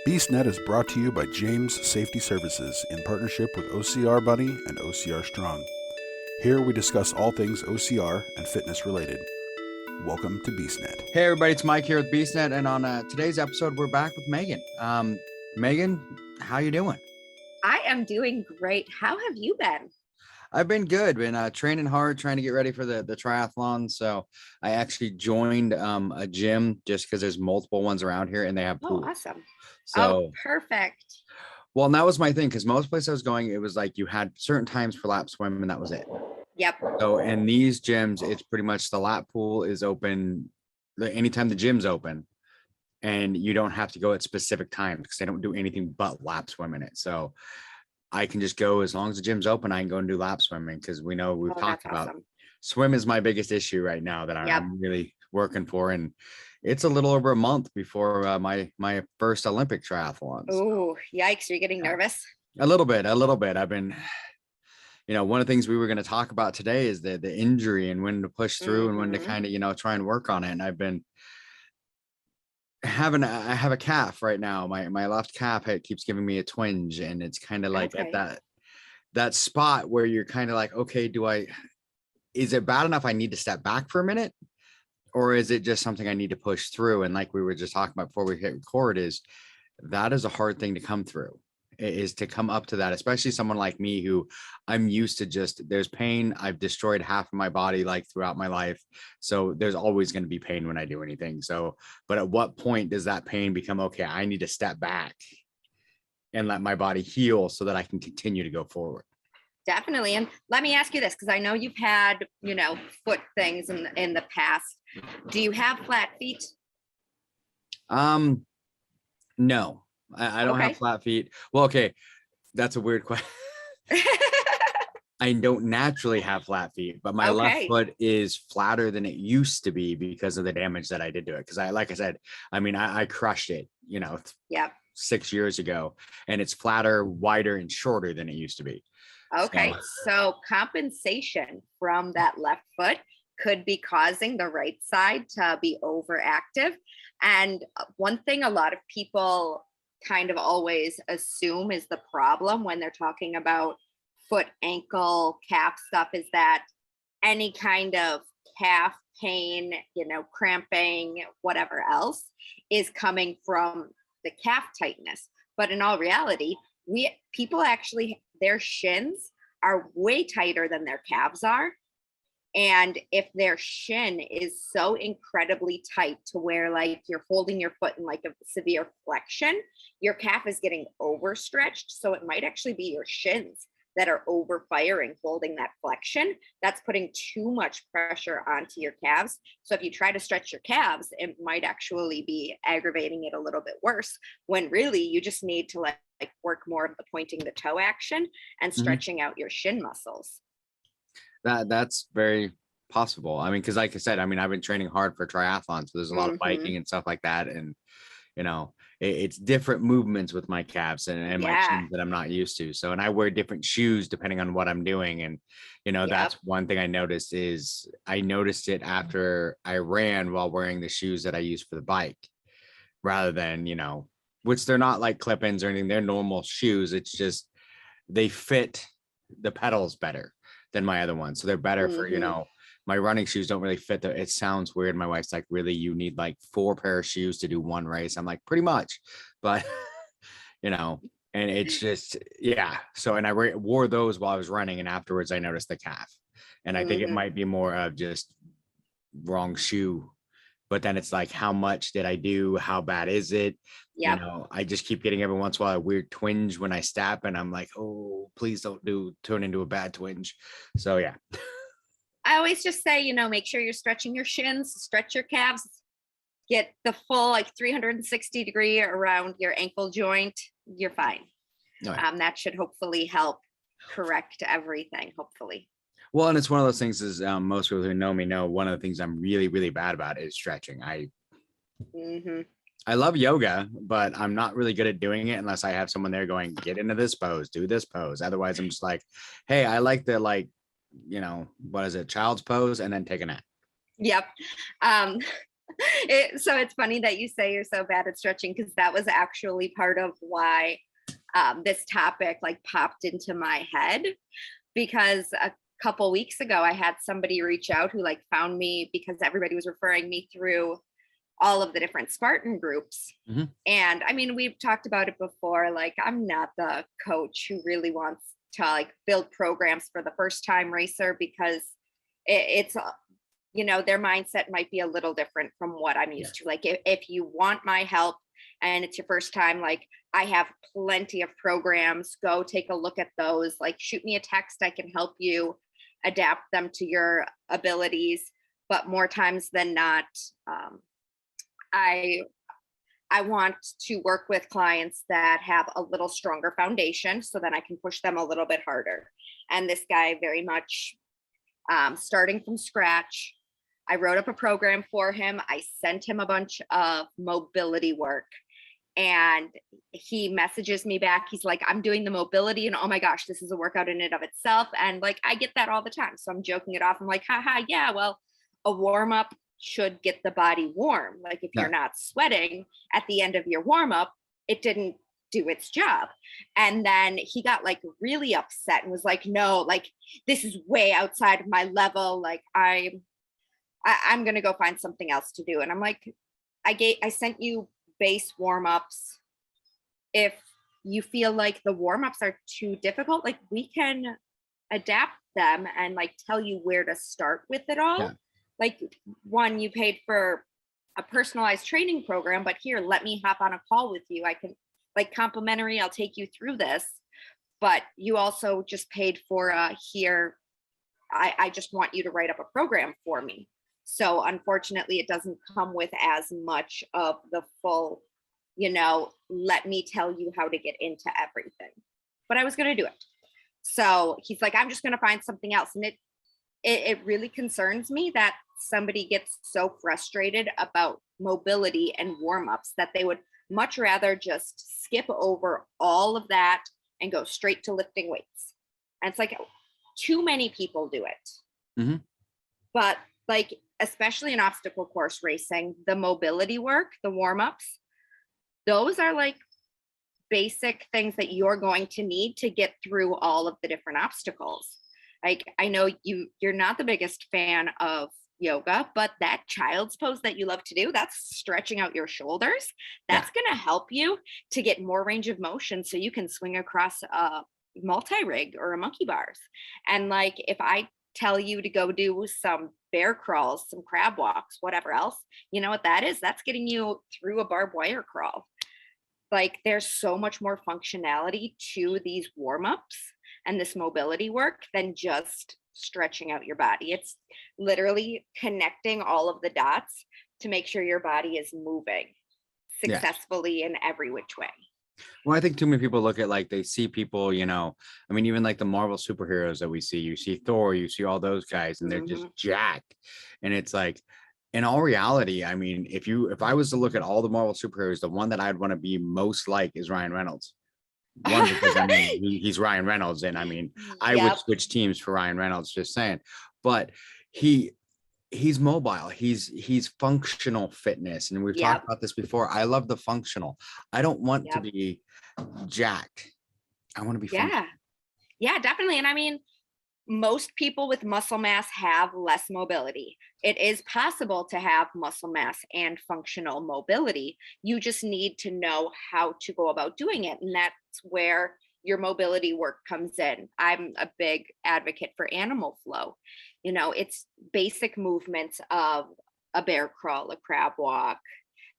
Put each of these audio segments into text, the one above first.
BeastNet is brought to you by James Safety Services in partnership with OCR Buddy and OCR Strong. Here we discuss all things OCR and fitness related. Welcome to BeastNet. Hey everybody, it's Mike here with BeastNet, and on today's episode, we're back with Megan. Megan, how you doing? I am doing great. How have you been? I've been good. Been training hard, trying to get ready for the triathlon. So I actually joined a gym just because there's multiple ones around here, and they have pools. Oh, awesome. So, perfect. well, and that was my thing, because most places I was going, it was like you had certain times for lap swim, and that was it. Yep. So in these gyms, it's pretty much the lap pool is open anytime the gym's open, and you don't have to go at specific times because they don't do anything but lap swim in it. So I can just go as long as the gym's open. I can go and do lap swimming, because we know we've talked about swim is my biggest issue right now that I'm really working for, and it's a little over a month before my first Olympic triathlons. Oh, yikes! Are you getting nervous? A little bit. I've been. One of the things we were going to talk about today is the injury and when to push through and when to kind of, try and work on it. And I've been I have a calf right now. My left calf, it keeps giving me a twinge, and it's kind of like at that spot where you're kind of like, okay, is it bad enough I need to step back for a minute, or is it just something I need to push through? And like we were just talking about before we hit record, that is a hard thing to come through. Is to come up to that, especially someone like me who I'm used to there's pain. I've destroyed half of my body like throughout my life. So there's always going to be pain when I do anything. So, but at what point does that pain become, okay, I need to step back and let my body heal so that I can continue to go forward? Definitely. And let me ask you this, because I know you've had, foot things in the past. Do you have flat feet? No. I don't have flat feet. Well, okay. That's a weird question. I don't naturally have flat feet, but my left foot is flatter than it used to be because of the damage that I did to it. Because like I said, I crushed it, 6 years ago, and it's flatter, wider, and shorter than it used to be. Okay. So compensation from that left foot could be causing the right side to be overactive. And one thing a lot of people kind of always assume is the problem when they're talking about foot, ankle, calf stuff is that any kind of calf pain, cramping, whatever else is coming from the calf tightness. But in all reality, people actually, their shins are way tighter than their calves are. And if their shin is so incredibly tight to where like you're holding your foot in like a severe flexion, your calf is getting overstretched. So it might actually be your shins that are overfiring, holding that flexion. That's putting too much pressure onto your calves. So if you try to stretch your calves, it might actually be aggravating it a little bit worse, when really you just need to like work more of the pointing the toe action and stretching out your shin muscles. That's very possible. Because like I said, I've been training hard for triathlons, so there's a lot of biking and stuff like that. And, it's different movements with my calves and my shins that I'm not used to. So, and I wear different shoes depending on what I'm doing. And, that's one thing I noticed it after I ran while wearing the shoes that I use for the bike, rather than, which they're not like clip-ins or anything. They're normal shoes. It's just, they fit the pedals better than my other ones. So they're better for, my running shoes don't really fit. It sounds weird. My wife's like, really, you need like 4 pair of shoes to do one race? I'm like, pretty much, but and it's just, So, and I wore those while I was running, and afterwards I noticed the calf, and I think it might be more of just wrong shoe. But then it's like, how much did I do? How bad is it? I just keep getting every once in a while a weird twinge when I step, and I'm like, oh, please don't turn into a bad twinge. So, yeah. I always just say, make sure you're stretching your shins, stretch your calves, get the full like 360 degree around your ankle joint. You're fine. That should hopefully help correct everything, hopefully. Well, and it's one of those things is most people who know me know one of the things I'm really, really bad about is stretching. I love yoga, but I'm not really good at doing it unless I have someone there going, get into this pose, do this pose. Otherwise, I'm just like, hey, I like the what is it, child's pose, and then take a nap. Yep. So it's funny that you say you're so bad at stretching, because that was actually part of why this topic like popped into my head, because a couple weeks ago I had somebody reach out who like found me because everybody was referring me through all of the different Spartan groups. And I mean, we've talked about it before, like I'm not the coach who really wants to like build programs for the first time racer, because it's you know, their mindset might be a little different from what I'm used to. Like if you want my help and it's your first time, like I have plenty of programs. Go take a look at those. Like shoot me a text. I can help you adapt them to your abilities. But more times than not, I want to work with clients that have a little stronger foundation, so that I can push them a little bit harder. And this guy very much starting from scratch. I wrote up a program for him. I sent him a bunch of mobility work, and he messages me back. He's like, I'm doing the mobility, and oh my gosh, this is a workout in and of itself. And like, I get that all the time. So I'm joking it off. I'm like, haha, yeah, well, a warm up should get the body warm. Like if you're not sweating at the end of your warm up, it didn't do its job. And then he got like really upset and was like, no, like this is way outside of my level. Like I'm going to go find something else to do. And I'm like, I sent you base warm-ups. If you feel like the warm-ups are too difficult, like we can adapt them and like tell you where to start with it all. Like one, you paid for a personalized training program, but here, let me hop on a call with you. I can like complimentary, I'll take you through this, but you also just paid for here. I just want you to write up a program for me. So unfortunately, it doesn't come with as much of the full, you know, let me tell you how to get into everything. But I was going to do it. So he's like, I'm just going to find something else. And it really concerns me that somebody gets so frustrated about mobility and warm-ups that they would much rather just skip over all of that and go straight to lifting weights. And it's like too many people do it. But like, especially in obstacle course racing, the mobility work, the warm-ups, those are like basic things that you're going to need to get through all of the different obstacles. Like I know you're not the biggest fan of yoga, but that child's pose that you love to do, that's stretching out your shoulders. That's going to help you to get more range of motion so you can swing across a multi-rig or a monkey bars. And like if I tell you to go do some bear crawls, some crab walks, whatever else, you know what that is? That's getting you through a barbed wire crawl. Like there's so much more functionality to these warm-ups and this mobility work than just stretching out your body. It's literally connecting all of the dots to make sure your body is moving successfully in every which way. Well, I think too many people look at like they see people, you know, I mean, even like the Marvel superheroes that we see, you see Thor, you see all those guys, and they're just jacked. And it's like, in all reality, I mean, if I was to look at all the Marvel superheroes, the one that I'd want to be most like is Ryan Reynolds. One, because I mean, he's Ryan Reynolds, and I mean, I would switch teams for Ryan Reynolds, just saying. But he's mobile, he's functional fitness, and we've talked about this before. I love the functional. I don't want to be jacked. I want to be functional. Yeah, definitely. And I mean, most people with muscle mass have less mobility. It is possible to have muscle mass and functional mobility. You just need to know how to go about doing it. And that's where your mobility work comes in. I'm a big advocate for animal flow. You know, it's basic movements of a bear crawl, a crab walk,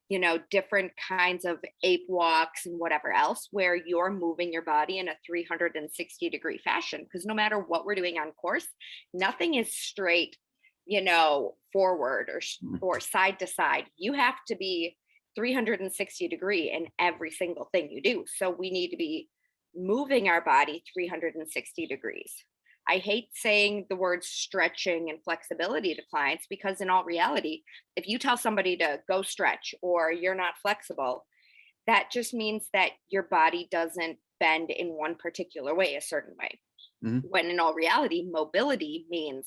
you know, different kinds of ape walks and whatever else, where you're moving your body in a 360-degree fashion. Because no matter what we're doing on course, nothing is straight, you know, forward or side to side. You have to be 360-degree in every single thing you do. So we need to be moving our body 360 degrees. I hate saying the word stretching and flexibility to clients, because in all reality, if you tell somebody to go stretch or you're not flexible, that just means that your body doesn't bend in one particular way, a certain way. When in all reality, mobility means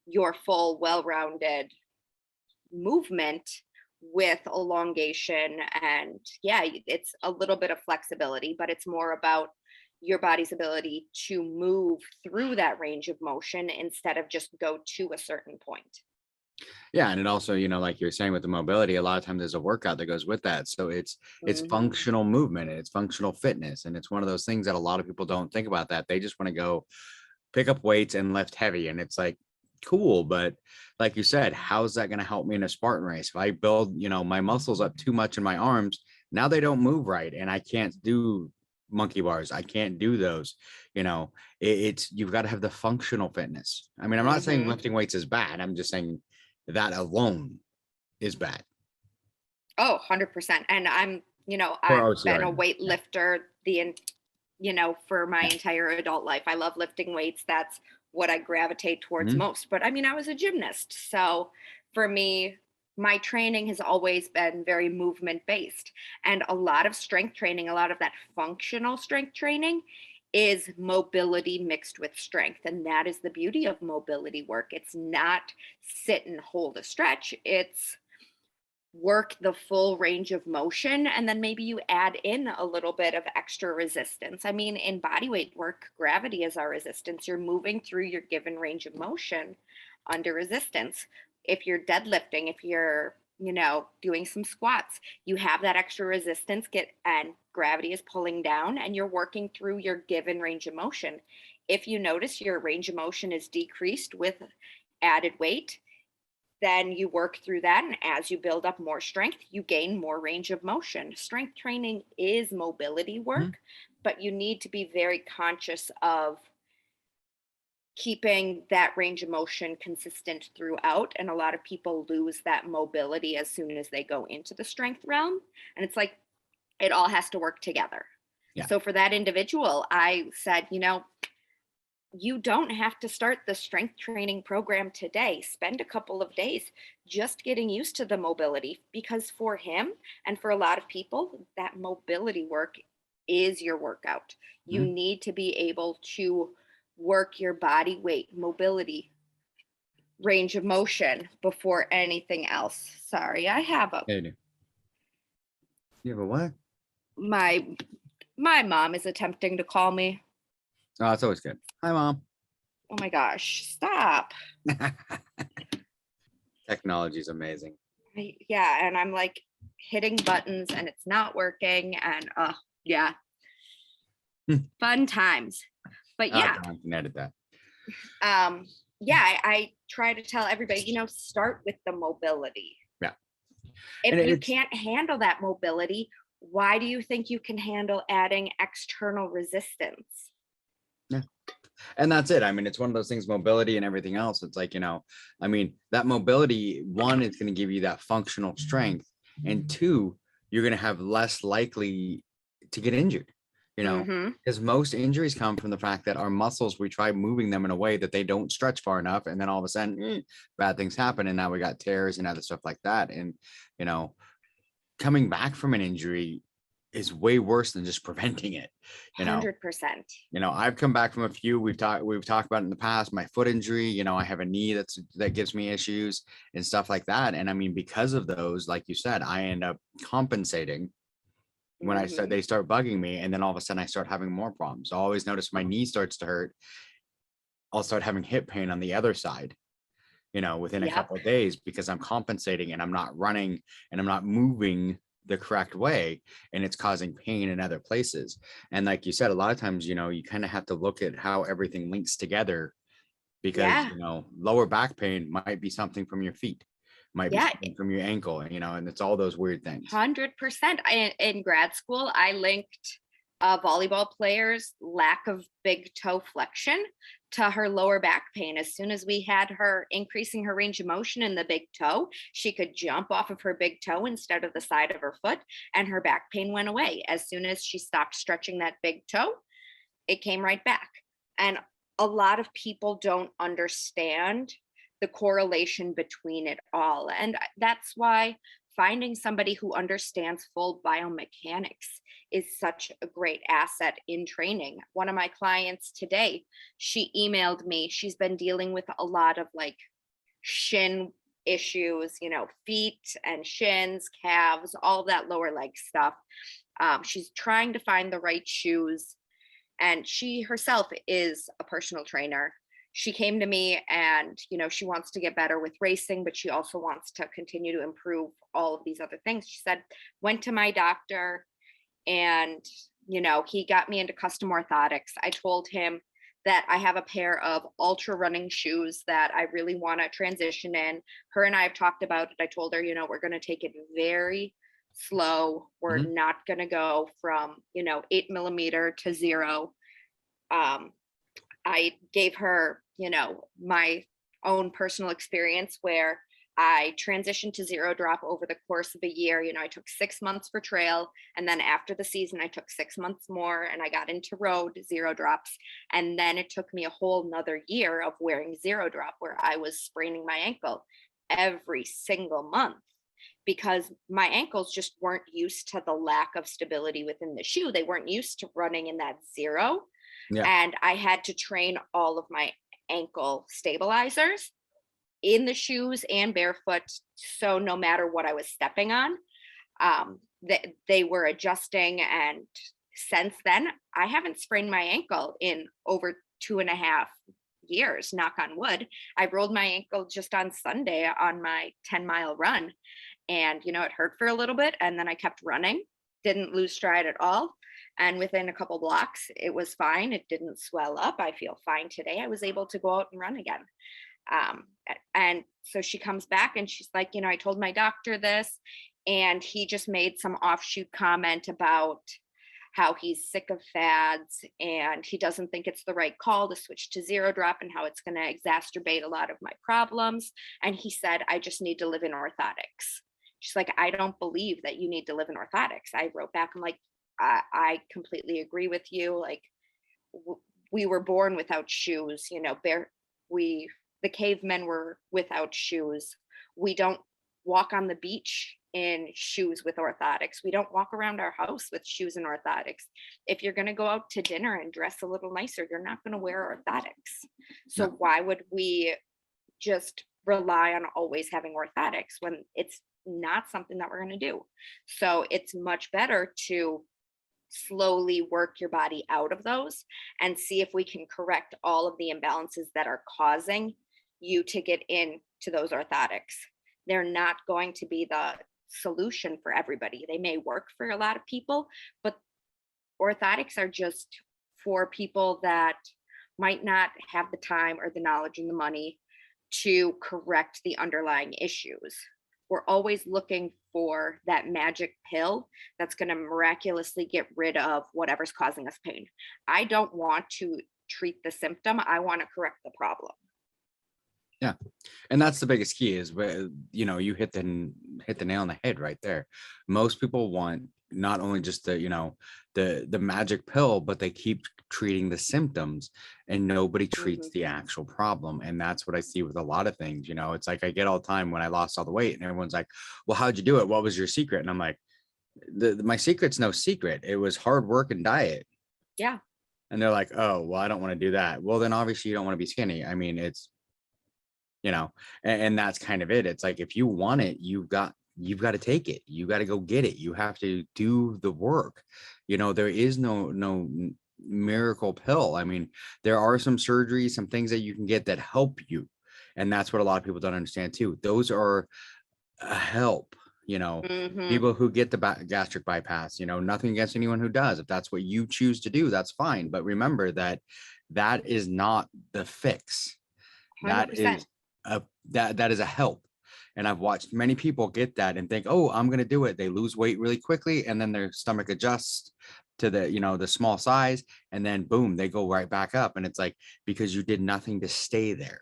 your full, well-rounded movement with elongation. And yeah, it's a little bit of flexibility, but it's more about your body's ability to move through that range of motion instead of just go to a certain point. Yeah, and it also, like you're saying with the mobility, a lot of times there's a workout that goes with that. So it's Mhm. functional movement, and it's functional fitness, and it's one of those things that a lot of people don't think about, that they just want to go pick up weights and lift heavy, and it's like cool, but like you said, how's that going to help me in a Spartan race? If I build, my muscles up too much in my arms, now they don't move right, and I can't do monkey bars. I can't do those. It's you've got to have the functional fitness. I mean, I'm not saying Mhm. lifting weights is bad. I'm just saying that alone is bad Oh, 100%. And for I've been OCR. a Yeah. weightlifter for my Yeah. entire adult life. I love lifting weights. That's what I gravitate towards Mhm. most. But I mean, I was a gymnast. So for me, my training has always been very movement based. And a lot of strength training, a lot of that functional strength training is mobility mixed with strength. And that is the beauty of mobility work. It's not sit and hold a stretch, it's work the full range of motion, and then maybe you add in a little bit of extra resistance. I mean, in body weight work, gravity is our resistance. You're moving through your given range of motion under resistance. If you're deadlifting, if you're doing some squats, you have that extra resistance get and gravity is pulling down and you're working through your given range of motion. If you notice your range of motion is decreased with added weight, then you work through that. And as you build up more strength, you gain more range of motion. Strength training is mobility Mhm. work, but you need to be very conscious of keeping that range of motion consistent throughout. And a lot of people lose that mobility as soon as they go into the strength realm. And it's like it all has to work together. Yeah. So for that individual, I said, you don't have to start the strength training program today. Spend a couple of days just getting used to the mobility, because for him and for a lot of people, that mobility work is your workout. You Mhm. need to be able to work your body weight, mobility, range of motion before anything else. Sorry, I have a Yeah, you do. You have a what? my my mom is attempting to call me. Oh, it's always good. Hi, Mom. Oh my gosh, stop. Technology is amazing. Yeah, and I'm like hitting buttons and it's not working, and yeah, fun times. But Oh, yeah, John can edit that. yeah, I try to tell everybody, start with the mobility. Yeah. And If you it's can't handle that mobility, why do you think you can handle adding external resistance? yeah. And that's it. I mean, it's one of those things, mobility and everything else. It's like, I mean, that mobility, one, is going to give you that functional strength. And two, you're going to have less likely to get injured, Mm-hmm. because most injuries come from the fact that our muscles, we try moving them in a way that they don't stretch far enough. And then all of a sudden, bad things happen. And now we got tears and other stuff like that. And, you know, coming back from an injury is way worse than just preventing it. you know 100%. I've come back from a few. We've talked about it in the past, my foot injury. I have a knee that gives me issues and stuff like that. And I mean, because of those, like you said, I end up compensating when Mm-hmm. they start bugging me, and then all of a sudden I start having more problems. I always notice my knee starts to hurt. I'll start having hip pain on the other side, within a Yep. couple of days, because I'm compensating and I'm not running and I'm not moving the correct way, and it's causing pain in other places. And like you said, a lot of times, you kind of have to look at how everything links together, because, Yeah. lower back pain might be something from your feet, might be Yeah. something from your ankle, and it's all those weird things. 100%. In grad school, I linked a volleyball player's lack of big toe flexion to her lower back pain. As soon as we had her increasing her range of motion in the big toe, she could jump off of her big toe instead of the side of her foot, and her back pain went away. As soon as she stopped stretching that big toe, it came right back. And a lot of people don't understand the correlation between it all. And that's why finding somebody who understands full biomechanics is such a great asset in training. One of my clients today, she emailed me. She's been dealing with a lot of like shin issues, feet and shins, calves, all of that lower leg stuff. She's trying to find the right shoes, and she herself is a personal trainer. She came to me and, she wants to get better with racing, but she also wants to continue to improve all of these other things. She said, went to my doctor, and, he got me into custom orthotics. I told him that I have a pair of ultra running shoes that I really want to transition in. Her and I have talked about it. I told her, we're going to take it very slow. We're not going to go from, 8mm to 0. I gave her, my own personal experience where I transitioned to 0 drop over the course of a year. I took 6 months for trail. And then after the season, I took 6 months more and I got into road 0 drops. And then it took me a whole nother year of wearing 0 drop, where I was spraining my ankle every single month because my ankles just weren't used to the lack of stability within the shoe. They weren't used to running in that 0. Yeah. And I had to train all of my ankle stabilizers in the shoes and barefoot. So no matter what I was stepping on, they were adjusting. And since then, I haven't sprained my ankle in over 2.5 years, knock on wood. I rolled my ankle just on Sunday on my 10-mile run. And, it hurt for a little bit. And then I kept running, didn't lose stride at all. And within a couple blocks, it was fine. It didn't swell up. I feel fine today. I was able to go out and run again. And so she comes back and she's like, I told my doctor this, and he just made some offshoot comment about how he's sick of fads and he doesn't think it's the right call to switch to 0 drop and how it's going to exacerbate a lot of my problems. And he said, I just need to live in orthotics. She's like, I don't believe that you need to live in orthotics. I wrote back, I'm like, I completely agree with you. Like, we were born without shoes, the cavemen were without shoes. We don't walk on the beach in shoes with orthotics. We don't walk around our house with shoes and orthotics. If you're going to go out to dinner and dress a little nicer, you're not going to wear orthotics. So why would we just rely on always having orthotics when it's not something that we're going to do? So it's much better to slowly work your body out of those and see if we can correct all of the imbalances that are causing you to get into those orthotics. They're not going to be the solution for everybody. They may work for a lot of people, but orthotics are just for people that might not have the time or the knowledge and the money to correct the underlying issues. We're always looking for that magic pill that's going to miraculously get rid of whatever's causing us pain. I don't want to treat the symptom. I want to correct the problem. Yeah. And that's the biggest key is, you hit the nail on the head right there. Most people want not only just the magic pill, but they keep treating the symptoms and nobody treats the actual problem. And that's what I see with a lot of things. It's like I get all the time when I lost all the weight and everyone's like, well, how'd you do it? What was your secret? And I'm like, my secret's no secret. It was hard work and diet. Yeah. And they're like, oh, well, I don't want to do that. Well, then obviously you don't want to be skinny. I mean, it's, and that's kind of it. It's like, if you want it, you've got to take it. You got to go get it. You have to do the work. There is no miracle pill. I mean, there are some surgeries, some things that you can get that help you. And that's what a lot of people don't understand too. Those are a help, people who get the gastric bypass, nothing against anyone who does. If that's what you choose to do, that's fine. But remember that is not the fix. 100%. That is a help. And I've watched many people get that and think, oh, I'm going to do it. They lose weight really quickly. And then their stomach adjusts to the small size. And then boom, they go right back up. And it's like, because you did nothing to stay there.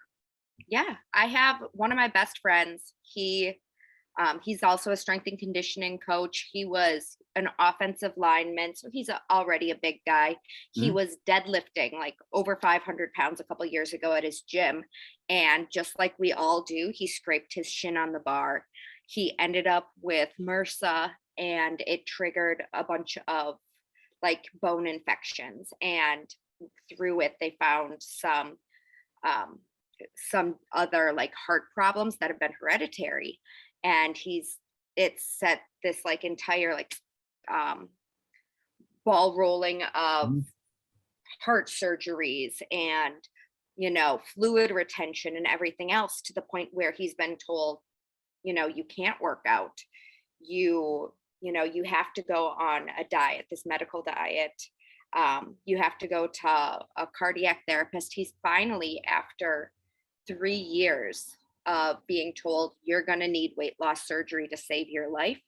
Yeah. I have one of my best friends. He's also a strength and conditioning coach. He was an offensive lineman, so he's already a big guy. He was deadlifting like over 500 pounds a couple years ago at his gym. And just like we all do, he scraped his shin on the bar. He ended up with MRSA, and it triggered a bunch of like bone infections. And through it, they found some some other like heart problems that have been hereditary. And it's set this like entire like um, ball rolling of Mhm. heart surgeries and fluid retention and everything else, to the point where he's been told, you can't work out, you have to go on a diet, this medical diet. You have to go to a cardiac therapist. He's finally, after 3 years of being told you're going to need weight loss surgery to save your life,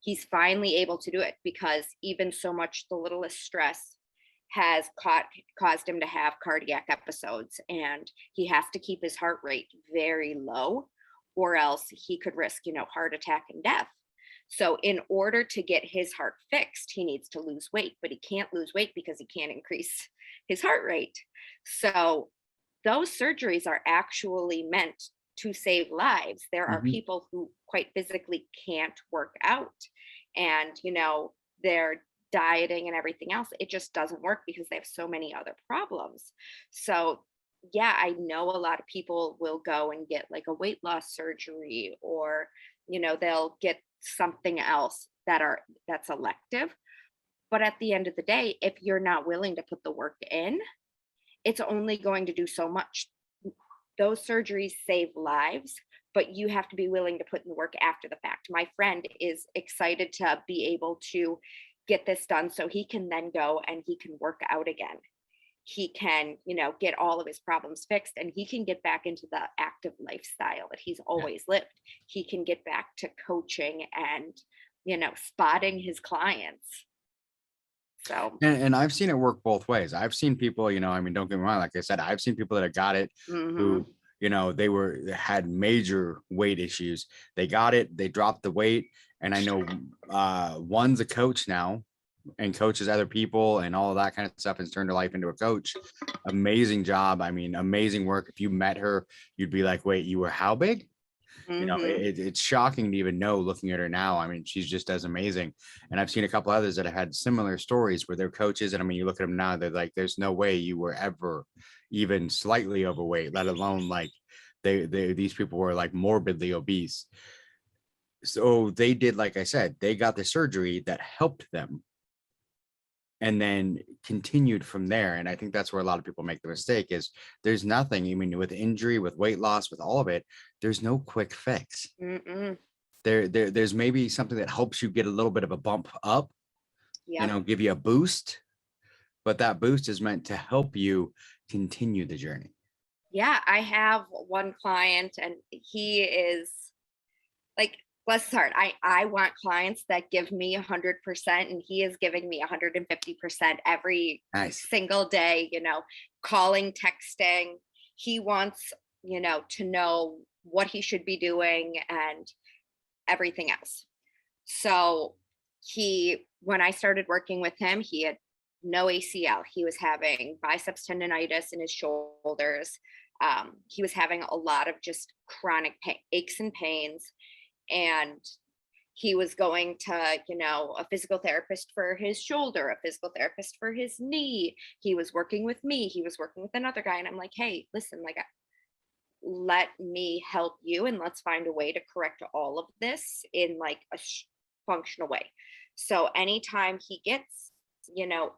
he's finally able to do it, because even so much the littlest stress has caused him to have cardiac episodes, and he has to keep his heart rate very low, or else he could risk heart attack and death. So in order to get his heart fixed, he needs to lose weight, but he can't lose weight because he can't increase his heart rate. So those surgeries are actually meant to save lives. There are Mhm. people who quite physically can't work out, and they're dieting and everything else. It just doesn't work because they have so many other problems. So yeah, I know a lot of people will go and get like a weight loss surgery, or they'll get something else that's elective. But at the end of the day, if you're not willing to put the work in, it's only going to do so much. Those surgeries save lives, but you have to be willing to put in the work after the fact. My friend is excited to be able to get this done so he can then go and he can work out again. He can, get all of his problems fixed, and he can get back into the active lifestyle that he's Yeah. always lived. He can get back to coaching and, spotting his clients. So, And I've seen it work both ways. I've seen people, I mean, don't get me wrong, like I said, I've seen people that have got it mhm. who, they had major weight issues. They got it, they dropped the weight. And I know one's a coach now and coaches other people and all of that kind of stuff, has turned her life into a coach. Amazing job. I mean, amazing work. If you met her, you'd be like, wait, you were how big? Mhm. It's shocking to even know, looking at her now. I mean, she's just as amazing. And I've seen a couple others that have had similar stories where they're coaches. And I mean, you look at them now, they're like, there's no way you were ever even slightly overweight, let alone like these people were like morbidly obese. So they did, like I said, they got the surgery that helped them and then continued from there. And I think that's where a lot of people make the mistake is there's nothing, I mean, with injury, with weight loss, with all of it, there's no quick fix. Mm-mm. There's maybe something that helps you get a little bit of a bump up, Yep. give you a boost, but that boost is meant to help you continue the journey. Yeah, I have one client, and he is like, bless his heart. I want clients that give me 100%, and he is giving me 150% every Nice. single day, calling, texting. He wants, to know what he should be doing and everything else. So when I started working with him, he had no ACL. He was having biceps tendonitis in his shoulders. He was having a lot of just chronic aches and pains. And he was going to, a physical therapist for his shoulder, a physical therapist for his knee. He was working with me. He was working with another guy. And I'm like, hey, listen, like, let me help you, and let's find a way to correct all of this in like a functional way. So anytime he gets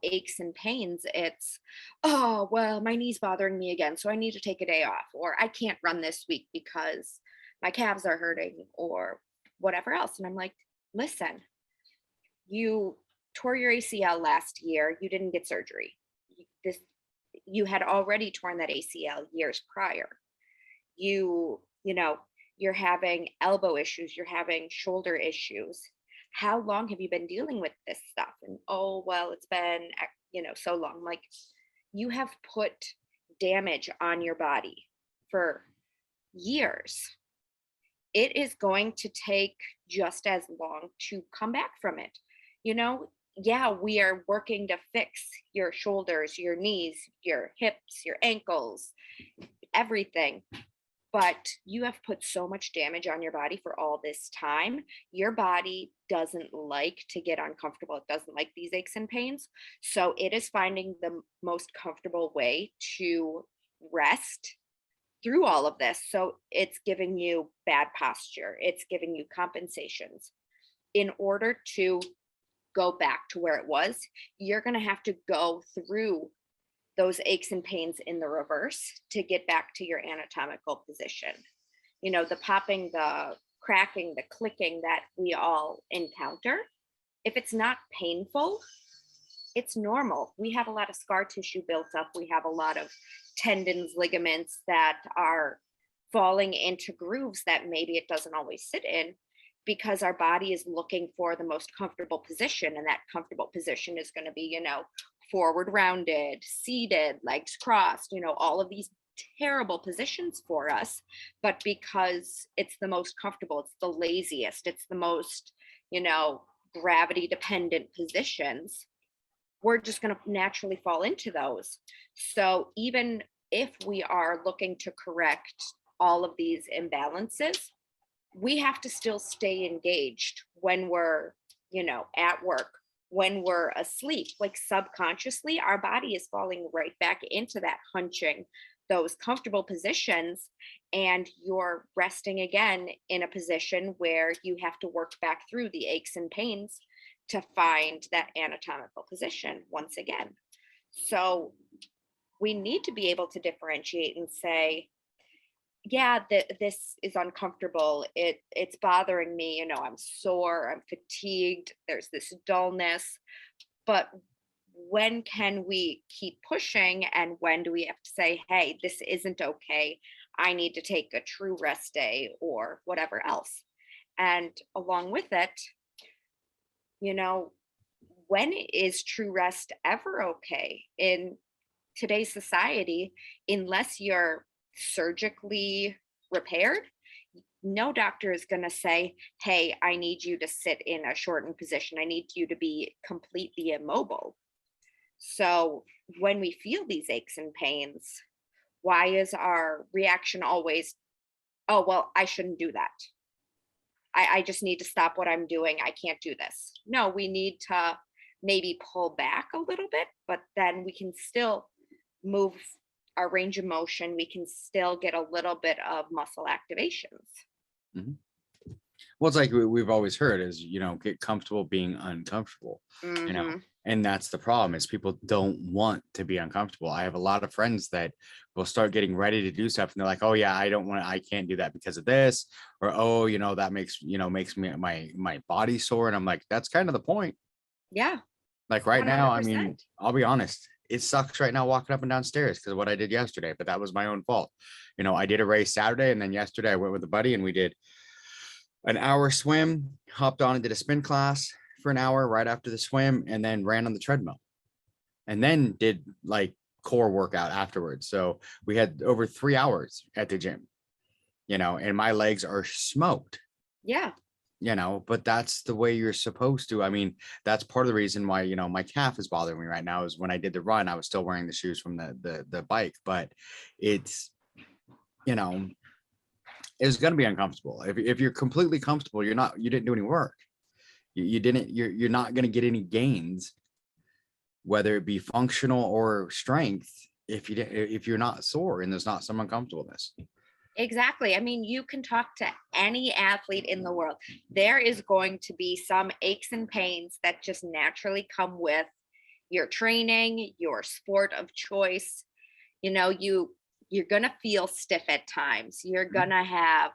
aches and pains, it's, oh well, my knee's bothering me again, so I need to take a day off, or I can't run this week because my calves are hurting, or whatever else. And I'm like, listen, you tore your ACL last year, you didn't get surgery. This You had already torn that ACL years prior. You're having elbow issues, you're having shoulder issues. How long have you been dealing with this stuff? And oh well, it's been so long. Like, you have put damage on your body for years. It is going to take just as long to come back from it. Yeah, we are working to fix your shoulders, your knees, your hips, your ankles, everything. But you have put so much damage on your body for all this time. Your body doesn't like to get uncomfortable. It doesn't like these aches and pains. So it is finding the most comfortable way to rest through all of this. So it's giving you bad posture, it's giving you compensations. In order to go back to where it was, you're going to have to go through those aches and pains in the reverse to get back to your anatomical position. You know, the popping, the cracking, the clicking that we all encounter, if it's not painful, it's normal. We have a lot of scar tissue built up. We have a lot of tendons, ligaments that are falling into grooves that maybe it doesn't always sit in, because our body is looking for the most comfortable position. And that comfortable position is going to be, you know, forward rounded, seated, legs crossed, you know, all of these terrible positions for us. But because it's the most comfortable, it's the laziest, it's the most, you know, gravity dependent positions, we're just going to naturally fall into those. So even if we are looking to correct all of these imbalances, we have to still stay engaged when we're, you know, at work, when we're asleep. Like subconsciously, our body is falling right back into that hunching, those comfortable positions, and you're resting again in a position where you have to work back through the aches and pains to find that anatomical position once again. So we need to be able to differentiate and say, yeah, this is uncomfortable. It's bothering me. You know, I'm sore, I'm fatigued, there's this dullness. But when can we keep pushing? And when do we have to say, hey, this isn't okay, I need to take a true rest day or whatever else? And along with it, you know, when is true rest ever okay in today's society? Unless you're surgically repaired, no doctor is going to say, hey, I need you to sit in a shortened position, I need you to be completely immobile. So when we feel these aches and pains, why is our reaction always, oh, well, I shouldn't do that, I just need to stop what I'm doing, I can't do this? No, we need to maybe pull back a little bit, but then we can still move our range of motion. We can still get a little bit of muscle activations. Mhm. Well, it's like we've always heard is, you know, get comfortable being uncomfortable, you know, and that's the problem is people don't want to be uncomfortable. I have a lot of friends that will start getting ready to do stuff and they're like, oh yeah, I can't do that because of this, or, oh, you know, that makes me my body sore. And I'm like, that's kind of the point. Yeah. Like right 100%. now, I mean, I'll be honest, it sucks right now walking up and down stairs because of what I did yesterday, but that was my own fault. You know, I did a race Saturday and then yesterday I went with a buddy and we did an hour swim, hopped on and did a spin class for an hour right after the swim, and then ran on the treadmill and then did like core workout afterwards. So we had over 3 hours at the gym, you know, and my legs are smoked. Yeah. You know, but that's the way you're supposed to. I mean, that's part of the reason why, you know, my calf is bothering me right now is when I did the run, I was still wearing the shoes from the bike, but it's, you know, it's going to be uncomfortable. If you're completely comfortable, you didn't do any work. You're not going to get any gains, whether it be functional or strength, if you're not sore and there's not some uncomfortableness. Exactly. I mean, you can talk to any athlete in the world. There is going to be some aches and pains that just naturally come with your training, your sport of choice. You know, you're going to feel stiff at times. You're going to have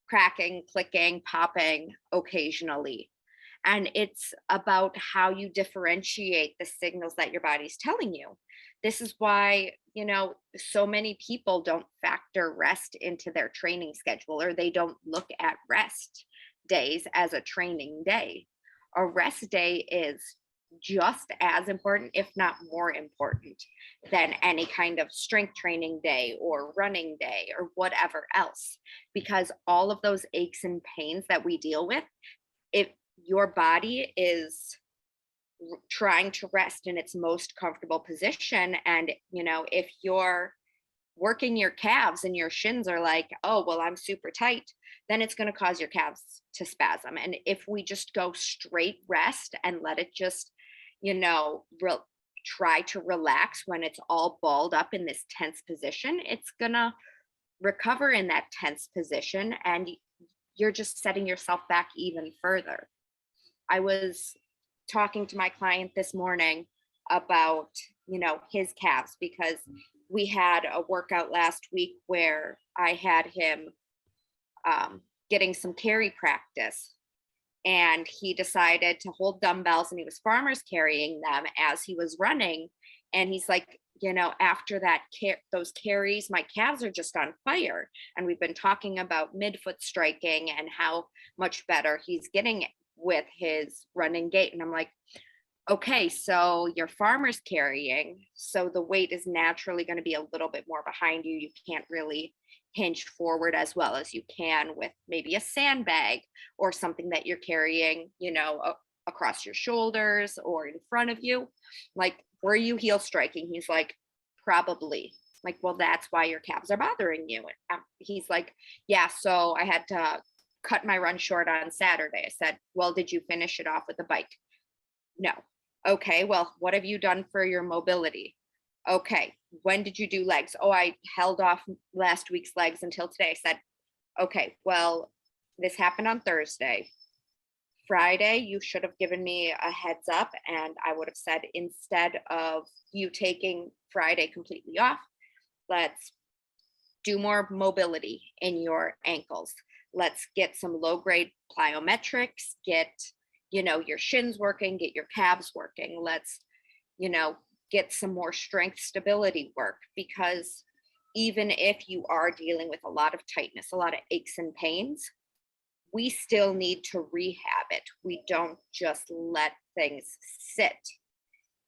cracking, clicking, popping occasionally. And it's about how you differentiate the signals that your body's telling you. This is why, you know, so many people don't factor rest into their training schedule, or they don't look at rest days as a training day. A rest day is just as important, if not more important, than any kind of strength training day or running day or whatever else. Because all of those aches and pains that we deal with, if your body is trying to rest in its most comfortable position, and you know, if you're working your calves and your shins are like, oh, well, I'm super tight, then it's going to cause your calves to spasm. And if we just go straight rest and let it just, you know, try to relax when it's all balled up in this tense position, it's gonna recover in that tense position, and you're just setting yourself back even further. I was talking to my client this morning about, his calves, because we had a workout last week where I had him getting some carry practice, and he decided to hold dumbbells, and he was farmer's carrying them as he was running. And he's like, after that those carries, my calves are just on fire. And we've been talking about midfoot striking and how much better he's getting with his running gait. And I'm like, okay, so you're farmer's carrying, so the weight is naturally going to be a little bit more behind you. You can't really hinge forward as well as you can with maybe a sandbag or something that you're carrying, across your shoulders or in front of you. Like, were you heel striking? He's like, probably. Like, well, that's why your calves are bothering you. And he's like, yeah, so I had to cut my run short on Saturday. I said, well, did you finish it off with a bike? No. Okay, well, what have you done for your mobility? Okay, when did you do legs? Oh, I held off last week's legs until today. I said, okay, well, this happened on Thursday. Friday, you should have given me a heads up, and I would have said, instead of you taking Friday completely off, let's do more mobility in your ankles. Let's get some low grade plyometrics, get, your shins working, get your calves working. Let's, get some more strength stability work, because even if you are dealing with a lot of tightness, a lot of aches and pains, we still need to rehab it. We don't just let things sit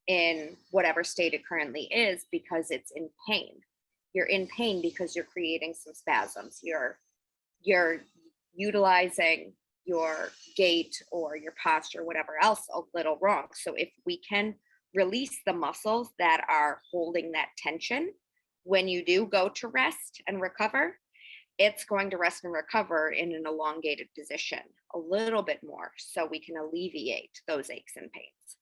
in whatever state it currently is because it's in pain. You're in pain because you're creating some spasms. You're utilizing your gait or your posture, whatever else, a little wrong. So if we can release the muscles that are holding that tension when you do go to rest and recover, it's going to rest and recover in an elongated position a little bit more, so we can alleviate those aches and pains.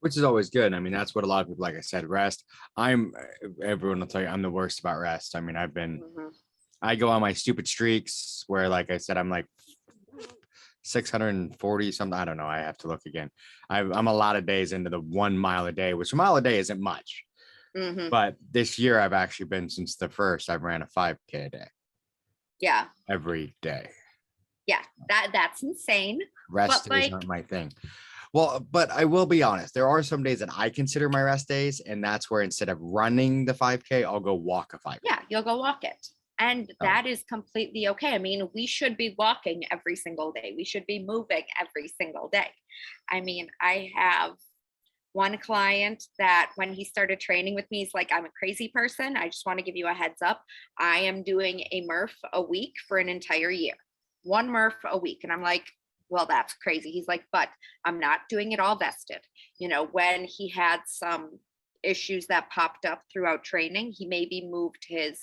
Which is always good. I mean, that's what a lot of people, like I said, rest. Everyone will tell you I'm the worst about rest. I mean, I go on my stupid streaks where, like I said, I'm like 640 something. I don't know. I have to look again. I'm a lot of days into the 1 mile a day, which a mile a day isn't much. But this year I've actually been, since the first, I've ran a 5K a day. Yeah. Every day. Yeah. That's insane. Rest days aren't my thing. Well, but I will be honest. There are some days that I consider my rest days, and that's where instead of running the 5K, I'll go walk a 5K. Yeah, you'll go walk it. And that is completely okay. I mean, we should be walking every single day. We should be moving every single day. I mean, I have one client that when he started training with me, he's like, I'm a crazy person. I just want to give you a heads up. I am doing a Murph a week for an entire year. 1 Murph a week. And I'm like, well, that's crazy. He's like, but I'm not doing it all vested. When he had some issues that popped up throughout training, he maybe moved his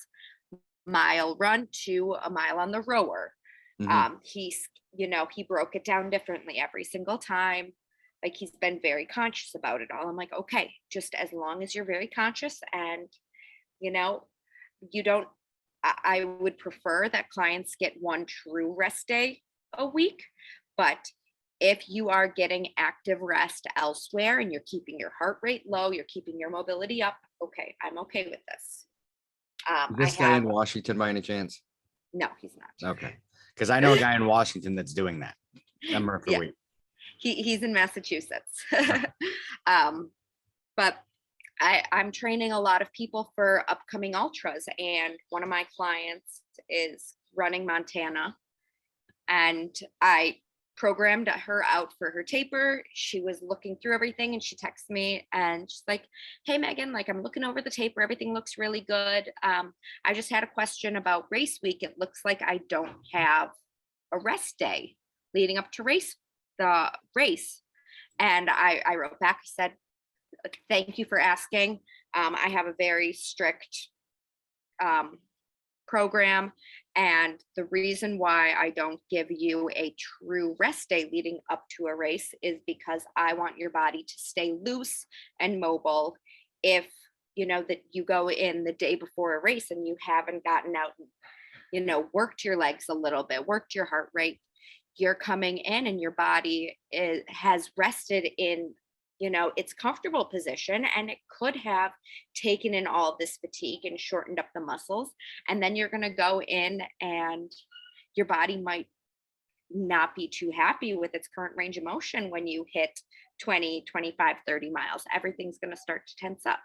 mile run to a mile on the rower. He broke it down differently every single time. Like, he's been very conscious about it all. I'm like, okay, just as long as you're very conscious and, you don't, I would prefer that clients get 1 true rest day a week. But if you are getting active rest elsewhere and you're keeping your heart rate low, you're keeping your mobility up, okay, I'm okay with this. Is this guy in Washington by any chance? No, he's not. Okay. Because I know a guy in Washington that's doing that. I'm Murph a week. He's in Massachusetts. But I'm training a lot of people for upcoming ultras, and one of my clients is running Montana, and I programmed her out for her taper. She was looking through everything, and she texted me and she's like, hey Megan, like, I'm looking over the taper, everything looks really good. I just had a question about race week. It looks like I don't have a rest day leading up to the race. And I wrote back, I said, thank you for asking. I have a very strict program, and the reason why I don't give you a true rest day leading up to a race is because I want your body to stay loose and mobile if that you go in the day before a race and you haven't gotten out and, worked your legs a little bit, worked your heart rate, you're coming in and your body has rested in, its comfortable position, and it could have taken in all this fatigue and shortened up the muscles. And then you're going to go in and your body might not be too happy with its current range of motion when you hit 20, 25, 30 miles. Everything's going to start to tense up.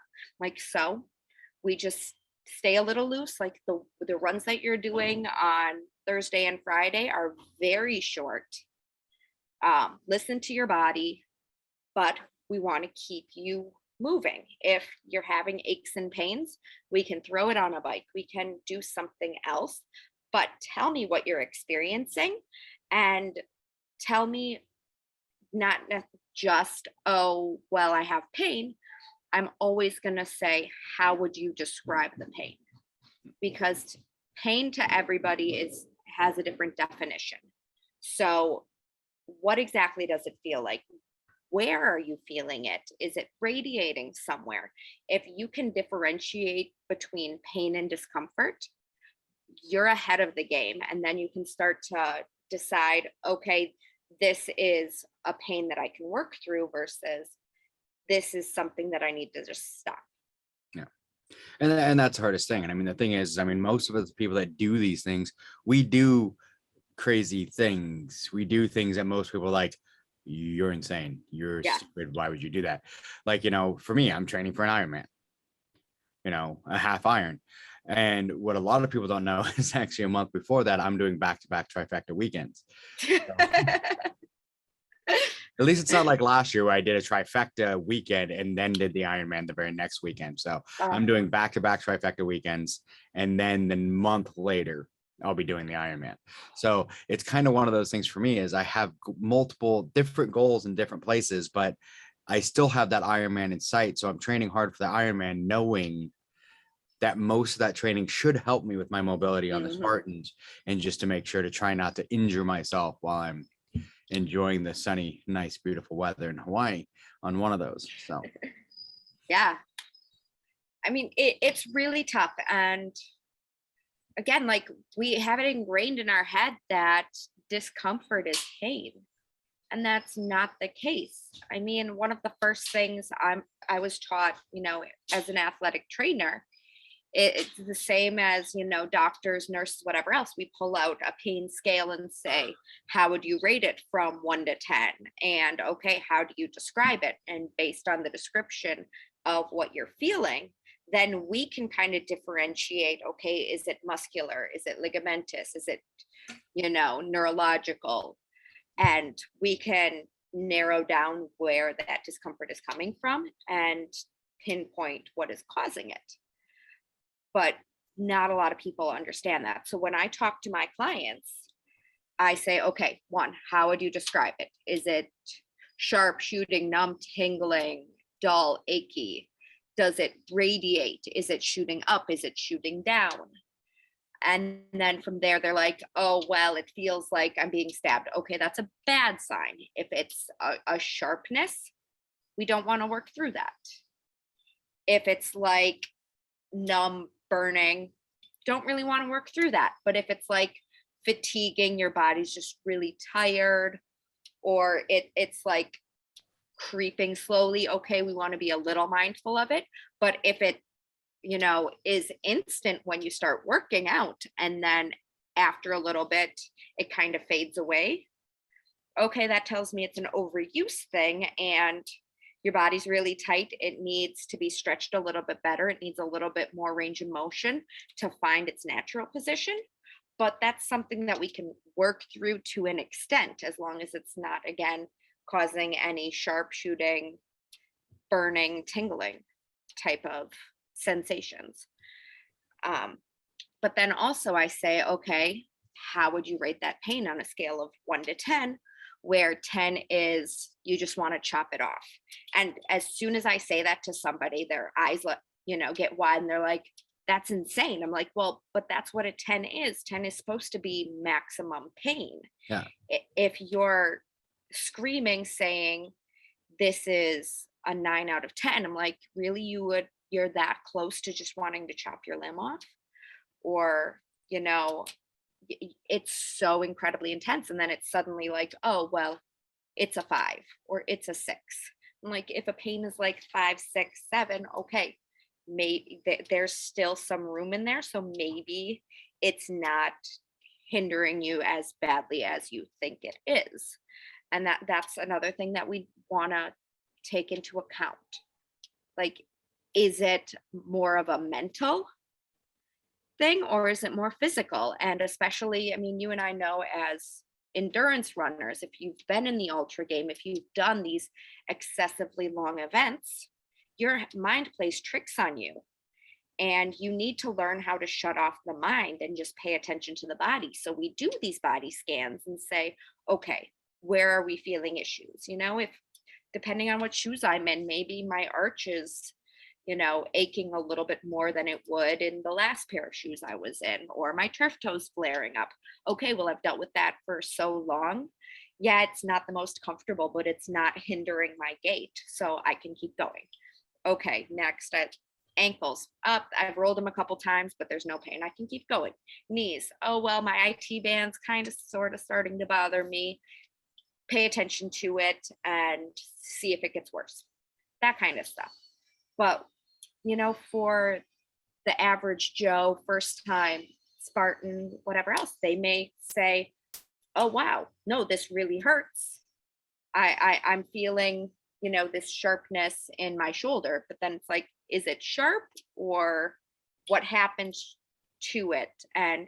So we just stay a little loose. Like the runs that you're doing on Thursday and Friday are very short. Listen to your body, but we want to keep you moving. If you're having aches and pains, we can throw it on a bike. We can do something else, but tell me what you're experiencing, and tell me not just, oh, well, I have pain. I'm always going to say, how would you describe the pain? Because pain to everybody has a different definition. So what exactly does it feel like? Where are you feeling it? Is it radiating somewhere? If you can differentiate between pain and discomfort, you're ahead of the game. And then you can start to decide, okay, this is a pain that I can work through versus this is something that I need to just stop. Yeah. And that's the hardest thing. And I mean, the thing is, most of us people that do these things, we do crazy things. We do things that most people are like, you're insane. You're stupid. Why would you do that? For me, I'm training for an Ironman, a half iron. And what a lot of people don't know is actually a month before that, I'm doing back-to-back trifecta weekends. So, at least it's not like last year where I did a trifecta weekend and then did the Ironman the very next weekend. So I'm doing back-to-back trifecta weekends. And then the month later, I'll be doing the Ironman. So it's kind of one of those things for me is I have multiple different goals in different places, but I still have that Ironman in sight. So I'm training hard for the Ironman, knowing that most of that training should help me with my mobility on the Spartans, and just to make sure to try not to injure myself while I'm enjoying the sunny, nice, beautiful weather in Hawaii on one of those. So yeah, it's really tough. And again, we have it ingrained in our head that discomfort is pain, and that's not the case. One of the first things I was taught, as an athletic trainer, it's the same as, doctors, nurses, whatever else. We pull out a pain scale and say, how would you rate it from 1 to 10? And okay, how do you describe it? And based on the description of what you're feeling, then we can kind of differentiate, okay, is it muscular? Is it ligamentous? Is it, neurological? And we can narrow down where that discomfort is coming from and pinpoint what is causing it. But not a lot of people understand that. So when I talk to my clients, I say, okay, 1, how would you describe it? Is it sharp, shooting, numb, tingling, dull, achy? Does it radiate? Is it shooting up? Is it shooting down? And then from there, they're like, oh, well, it feels like I'm being stabbed. Okay, that's a bad sign. If it's a sharpness, we don't want to work through that. If it's like numb, burning, don't really want to work through that. But if it's like fatiguing, your body's just really tired, or it's like creeping slowly, okay, we want to be a little mindful of it. But if it is instant when you start working out, and then after a little bit it kind of fades away, okay, that tells me it's an overuse thing, and your body's really tight. It needs to be stretched a little bit better. It needs a little bit more range of motion to find its natural position. But that's something that we can work through to an extent, as long as it's not, again, causing any sharp shooting, burning, tingling type of sensations. But then also I say, okay, how would you rate that pain on a scale of 1 to 10, where 10 is you just want to chop it off? And as soon as I say that to somebody, their eyes get wide, and they're like, that's insane. I'm like, well, but that's what a 10 is. 10 is supposed to be maximum pain. Yeah. If you're screaming saying this is a 9 out of 10, I'm like, really? You would you're that close to just wanting to chop your limb off, or, it's so incredibly intense. And then it's suddenly like, oh, well, it's a 5 or it's a 6. I'm like, if a pain is like 5, 6, 7, okay, maybe there's still some room in there. So maybe it's not hindering you as badly as you think it is. And that's another thing that we want to take into account. Like, is it more of a mental thing or is it more physical? And especially, I mean, you and I know as endurance runners, if you've been in the ultra game, if you've done these excessively long events, your mind plays tricks on you. And you need to learn how to shut off the mind and just pay attention to the body. So we do these body scans and say, okay, where are we feeling issues? If depending on what shoes I'm in, maybe my arch is, aching a little bit more than it would in the last pair of shoes I was in, or my turf toes flaring up. Okay, well, I've dealt with that for so long. Yeah, it's not the most comfortable, but it's not hindering my gait. So I can keep going. Okay, next, ankles up. I've rolled them a couple times, but there's no pain. I can keep going. Knees. Oh, well, my IT band's kind of sort of starting to bother me. Pay attention to it and see if it gets worse. That kind of stuff. But, for the average Joe, first time Spartan, whatever else, they may say, oh, wow, no, this really hurts. I'm feeling, this sharpness in my shoulder, but then it's like, is it sharp or what happens to it? And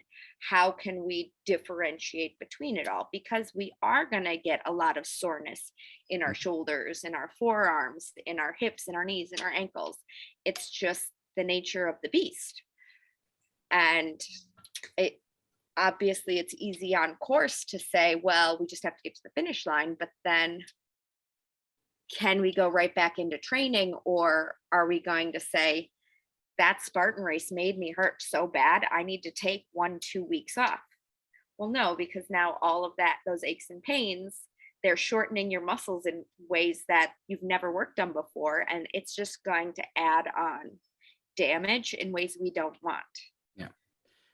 how can we differentiate between it all? Because we are going to get a lot of soreness in our shoulders, in our forearms, in our hips, in our knees, in our ankles. It's just the nature of the beast. And obviously it's easy on course to say, well, we just have to get to the finish line, but then can we go right back into training, or are we going to say, that Spartan race made me hurt so bad, I need to take 1-2 weeks off? Well, no, because now all of those aches and pains, they're shortening your muscles in ways that you've never worked on before. And it's just going to add on damage in ways we don't want. Yeah.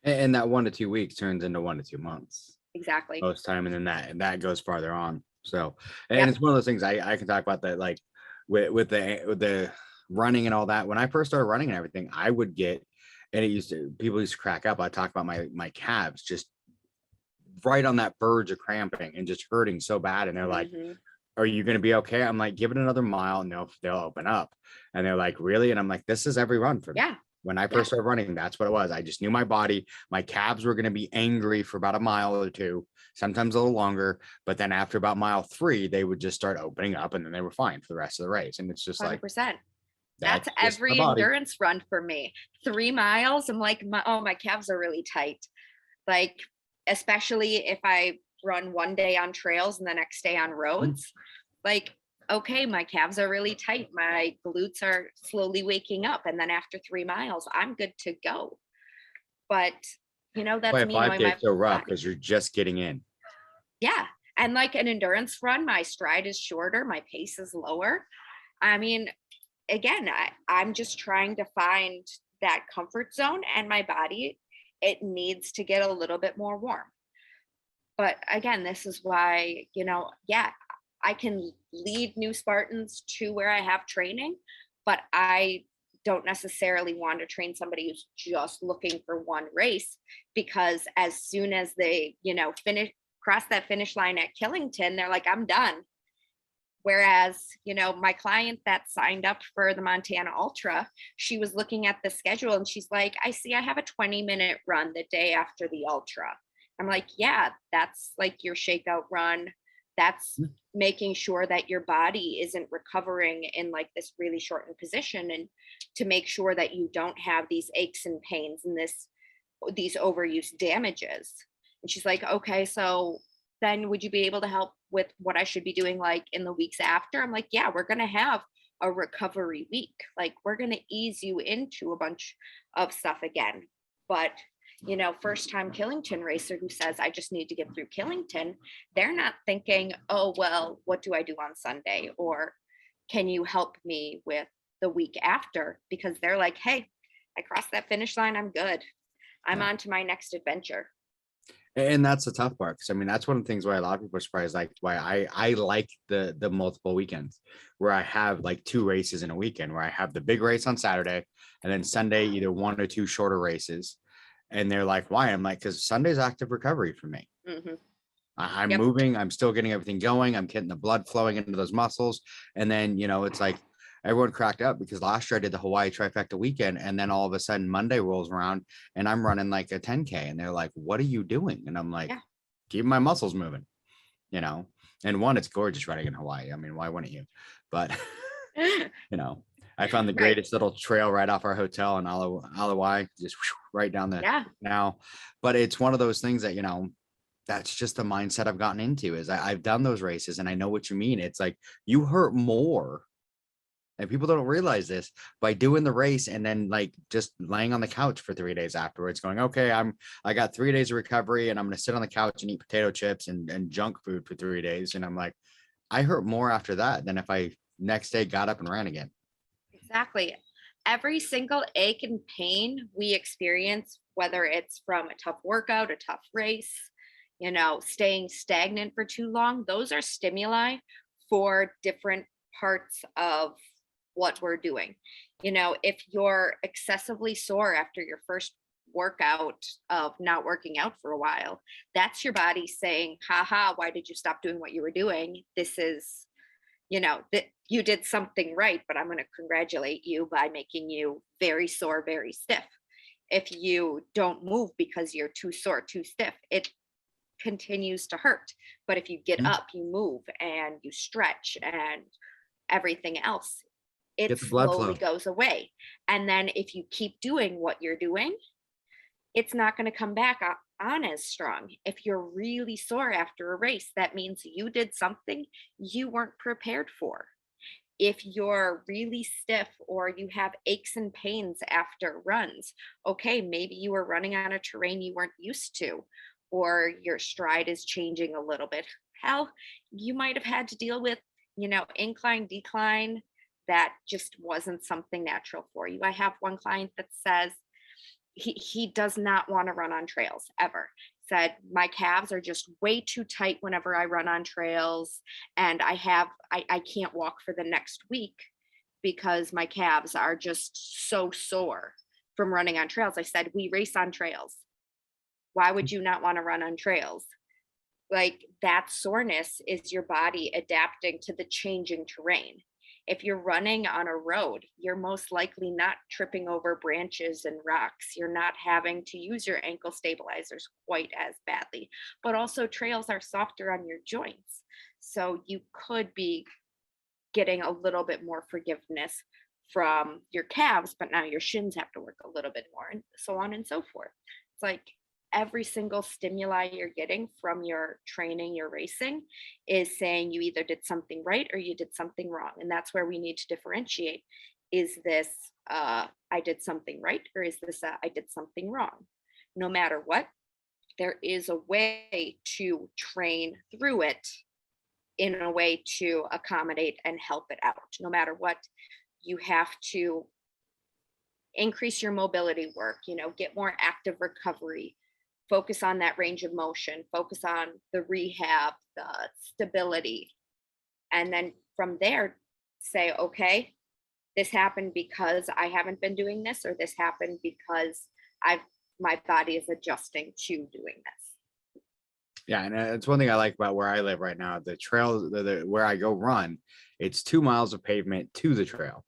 And that 1 to 2 weeks turns into 1 to 2 months. Exactly. Most time. And then that goes farther on. So, and It's one of those things I can talk about that, like with the running and all that. When I first started running and everything, I would get, and people used to crack up. I talk about my calves just right on that verge of cramping and just hurting so bad. And they're like, are you going to be okay? I'm like, give it another mile and they'll open up. And they're like, really? And I'm like, this is every run for me. Yeah. When I first started running, that's what it was. I just knew my body. My calves were going to be angry for about a mile or two, sometimes a little longer. But then after about mile 3, they would just start opening up and then they were fine for the rest of the race. And it's just 100%. like, that's every endurance run for me. 3 miles, I'm like, my calves are really tight. Like, especially if I run one day on trails and the next day on roads, like, okay, my calves are really tight. My glutes are slowly waking up. And then after 3 miles, I'm good to go. But, that's me knowing my so rough because you're just getting in. Yeah. And like an endurance run, my stride is shorter. My pace is lower. I mean, again, I'm just trying to find that comfort zone, and my body, it needs to get a little bit more warm. But again, this is why, I can lead new Spartans to where I have training, but I don't necessarily want to train somebody who's just looking for one race, because as soon as they, cross that finish line at Killington, they're like, I'm done. Whereas, my client that signed up for the Montana Ultra, she was looking at the schedule and she's like, I see I have a 20-minute run the day after the Ultra. I'm like, yeah, that's like your shakeout run. That's making sure that your body isn't recovering in like this really shortened position, and to make sure that you don't have these aches and pains and these overuse damages. And she's like, okay, so then would you be able to help with what I should be doing like in the weeks after? I'm like, yeah, we're going to have a recovery week. Like, we're going to ease you into a bunch of stuff again. But first time Killington racer who says, I just need to get through Killington, they're not thinking, oh, well, what do I do on Sunday? Or can you help me with the week after, because they're like, hey, I crossed that finish line. I'm good. I'm on to my next adventure. And that's the tough part. Cause I mean, that's one of the things why a lot of people are surprised, like why I like the multiple weekends where I have like 2 races in a weekend, where I have the big race on Saturday and then Sunday, either 1 or 2 shorter races. And they're like, why? I'm like, cause Sunday's active recovery for me. I'm Yep. moving, I'm still getting everything going. I'm getting the blood flowing into those muscles. And then, it's like everyone cracked up because last year I did the Hawaii trifecta weekend. And then all of a sudden Monday rolls around and I'm running like a 10K. And they're like, what are you doing? And I'm like, keep my muscles moving, and one, it's gorgeous running in Hawaii. I mean, why wouldn't you? But, I found the greatest little trail right off our hotel in Hawaii, just right down the now. But it's one of those things that, that's just the mindset I've gotten into. Is I've done those races and I know what you mean. It's like you hurt more, and people don't realize this, by doing the race and then like just laying on the couch for 3 days afterwards going, okay, I got 3 days of recovery and I'm going to sit on the couch and eat potato chips and junk food for 3 days. And I'm like, I hurt more after that than if I next day got up and ran again. Exactly. Every single ache and pain we experience, whether it's from a tough workout, a tough race, staying stagnant for too long, those are stimuli for different parts of what we're doing. If you're excessively sore after your first workout of not working out for a while, that's your body saying, haha, why did you stop doing what you were doing? This is, that you did something right, but I'm going to congratulate you by making you very sore, very stiff. If you don't move because you're too sore, too stiff, it continues to hurt. But if you get up, you move and you stretch and everything else, it slowly goes away. And then if you keep doing what you're doing, it's not going to come back on as strong. If you're really sore after a race, that means you did something you weren't prepared for. If you're really stiff or you have aches and pains after runs, okay, maybe you were running on a terrain you weren't used to, or your stride is changing a little bit. Hell, you might have had to deal with, incline, decline. That just wasn't something natural for you. I have one client that says he does not want to run on trails ever. Said, my calves are just way too tight whenever I run on trails. And I can't walk for the next week because my calves are just so sore from running on trails. I said, we race on trails. Why would you not want to run on trails? Like, that soreness is your body adapting to the changing terrain. If you're running on a road, you're most likely not tripping over branches and rocks. You're not having to use your ankle stabilizers quite as badly. But also, trails are softer on your joints. So you could be getting a little bit more forgiveness from your calves, but now your shins have to work a little bit more, and so on and so forth. It's like every single stimuli you're getting from your training, your racing, is saying you either did something right or you did something wrong. And that's where we need to differentiate. Is this I did something right, or is this I did something wrong? No matter what, there is a way to train through it in a way to accommodate and help it out. No matter what, you have to increase your mobility work, get more active recovery, focus on that range of motion, focus on the rehab, the stability. And then from there, say, okay, this happened because I haven't been doing this, or this happened because my body is adjusting to doing this. Yeah, and it's one thing I like about where I live right now. The trail, where I go run, it's 2 miles of pavement to the trail.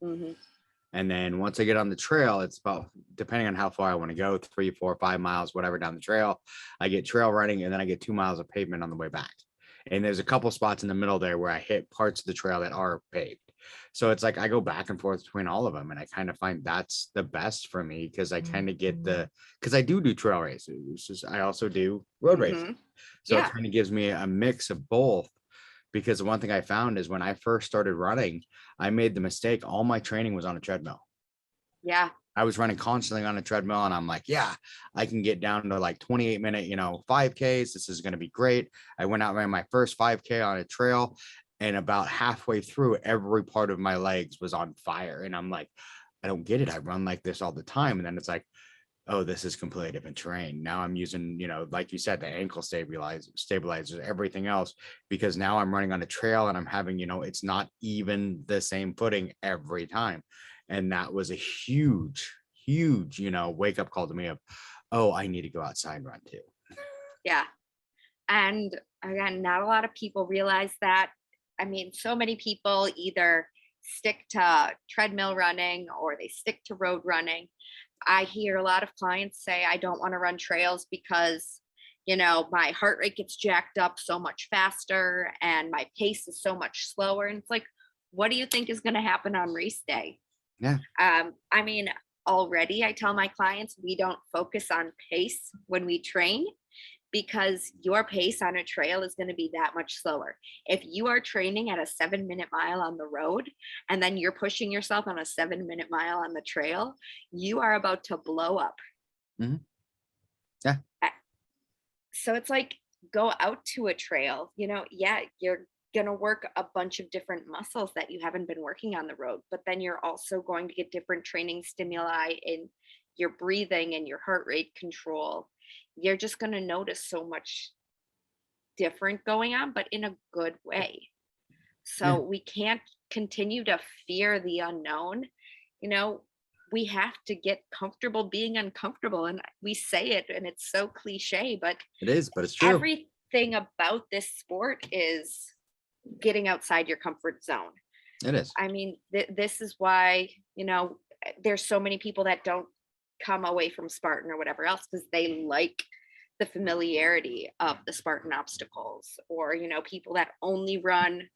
Mm-hmm. And then once I get on the trail, it's about, depending on how far I want to go, 3, 4, 5 miles, whatever, down the trail. I get trail running, and then I get 2 miles of pavement on the way back. And there's a couple spots in the middle there where I hit parts of the trail that are paved. So it's like I go back and forth between all of them, and I kind of find that's the best for me, because I kind of get because I do trail races. It's just, I also do road races. So it kind of gives me a mix of both. Because the one thing I found is when I first started running, I made the mistake. All my training was on a treadmill. Yeah. I was running constantly on a treadmill, and I'm like, yeah, I can get down to like 28-minute, 5Ks. This is going to be great. I went out and ran my first 5K on a trail, And about halfway through, every part of my legs was on fire. And I'm like, I don't get it. I run like this all the time. And then it's like, oh, this is completely different terrain. Now I'm using, like you said, the ankle stabilizers, everything else, because now I'm running on a trail and I'm having, it's not even the same footing every time. And that was a huge, wake up call to me of, oh, I need to go outside and run too. Yeah. And again, not a lot of people realize that. I mean, so many people either stick to treadmill running or they stick to road running. I hear a lot of clients say, I don't want to run trails because, my heart rate gets jacked up so much faster and my pace is so much slower. And it's like, what do you think is going to happen on race day? Yeah. I mean, already I tell my clients, we don't focus on pace when we train, because your pace on a trail is going to be that much slower. If you are training at a 7-minute mile on the road, and then you're pushing yourself on a 7-minute mile on the trail, you are about to blow up. Mm-hmm. Yeah. So it's like, go out to a trail, yeah, you're going to work a bunch of different muscles that you haven't been working on the road, but then you're also going to get different training stimuli in your breathing and your heart rate control. You're just going to notice so much different going on, but in a good way. So we can't continue to fear the unknown. We have to get comfortable being uncomfortable. And we say it and it's so cliche, but it is, but it's true. Everything about this sport is getting outside your comfort zone. It is. I mean, this is why, there's so many people that don't come away from Spartan or whatever else because they like the familiarity of the Spartan obstacles, or people that only run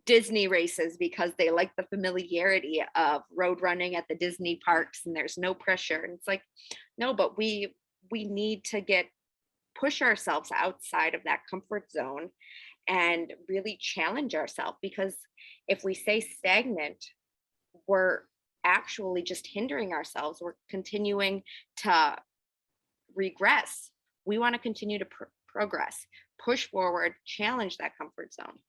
Disney races because they like the familiarity of road running at the Disney parks and there's no pressure. And it's like, no, but we need to push ourselves outside of that comfort zone and really challenge ourselves, because if we stay stagnant, we're actually just hindering ourselves. We're continuing to regress. We want to continue to progress, push forward, challenge that comfort zone.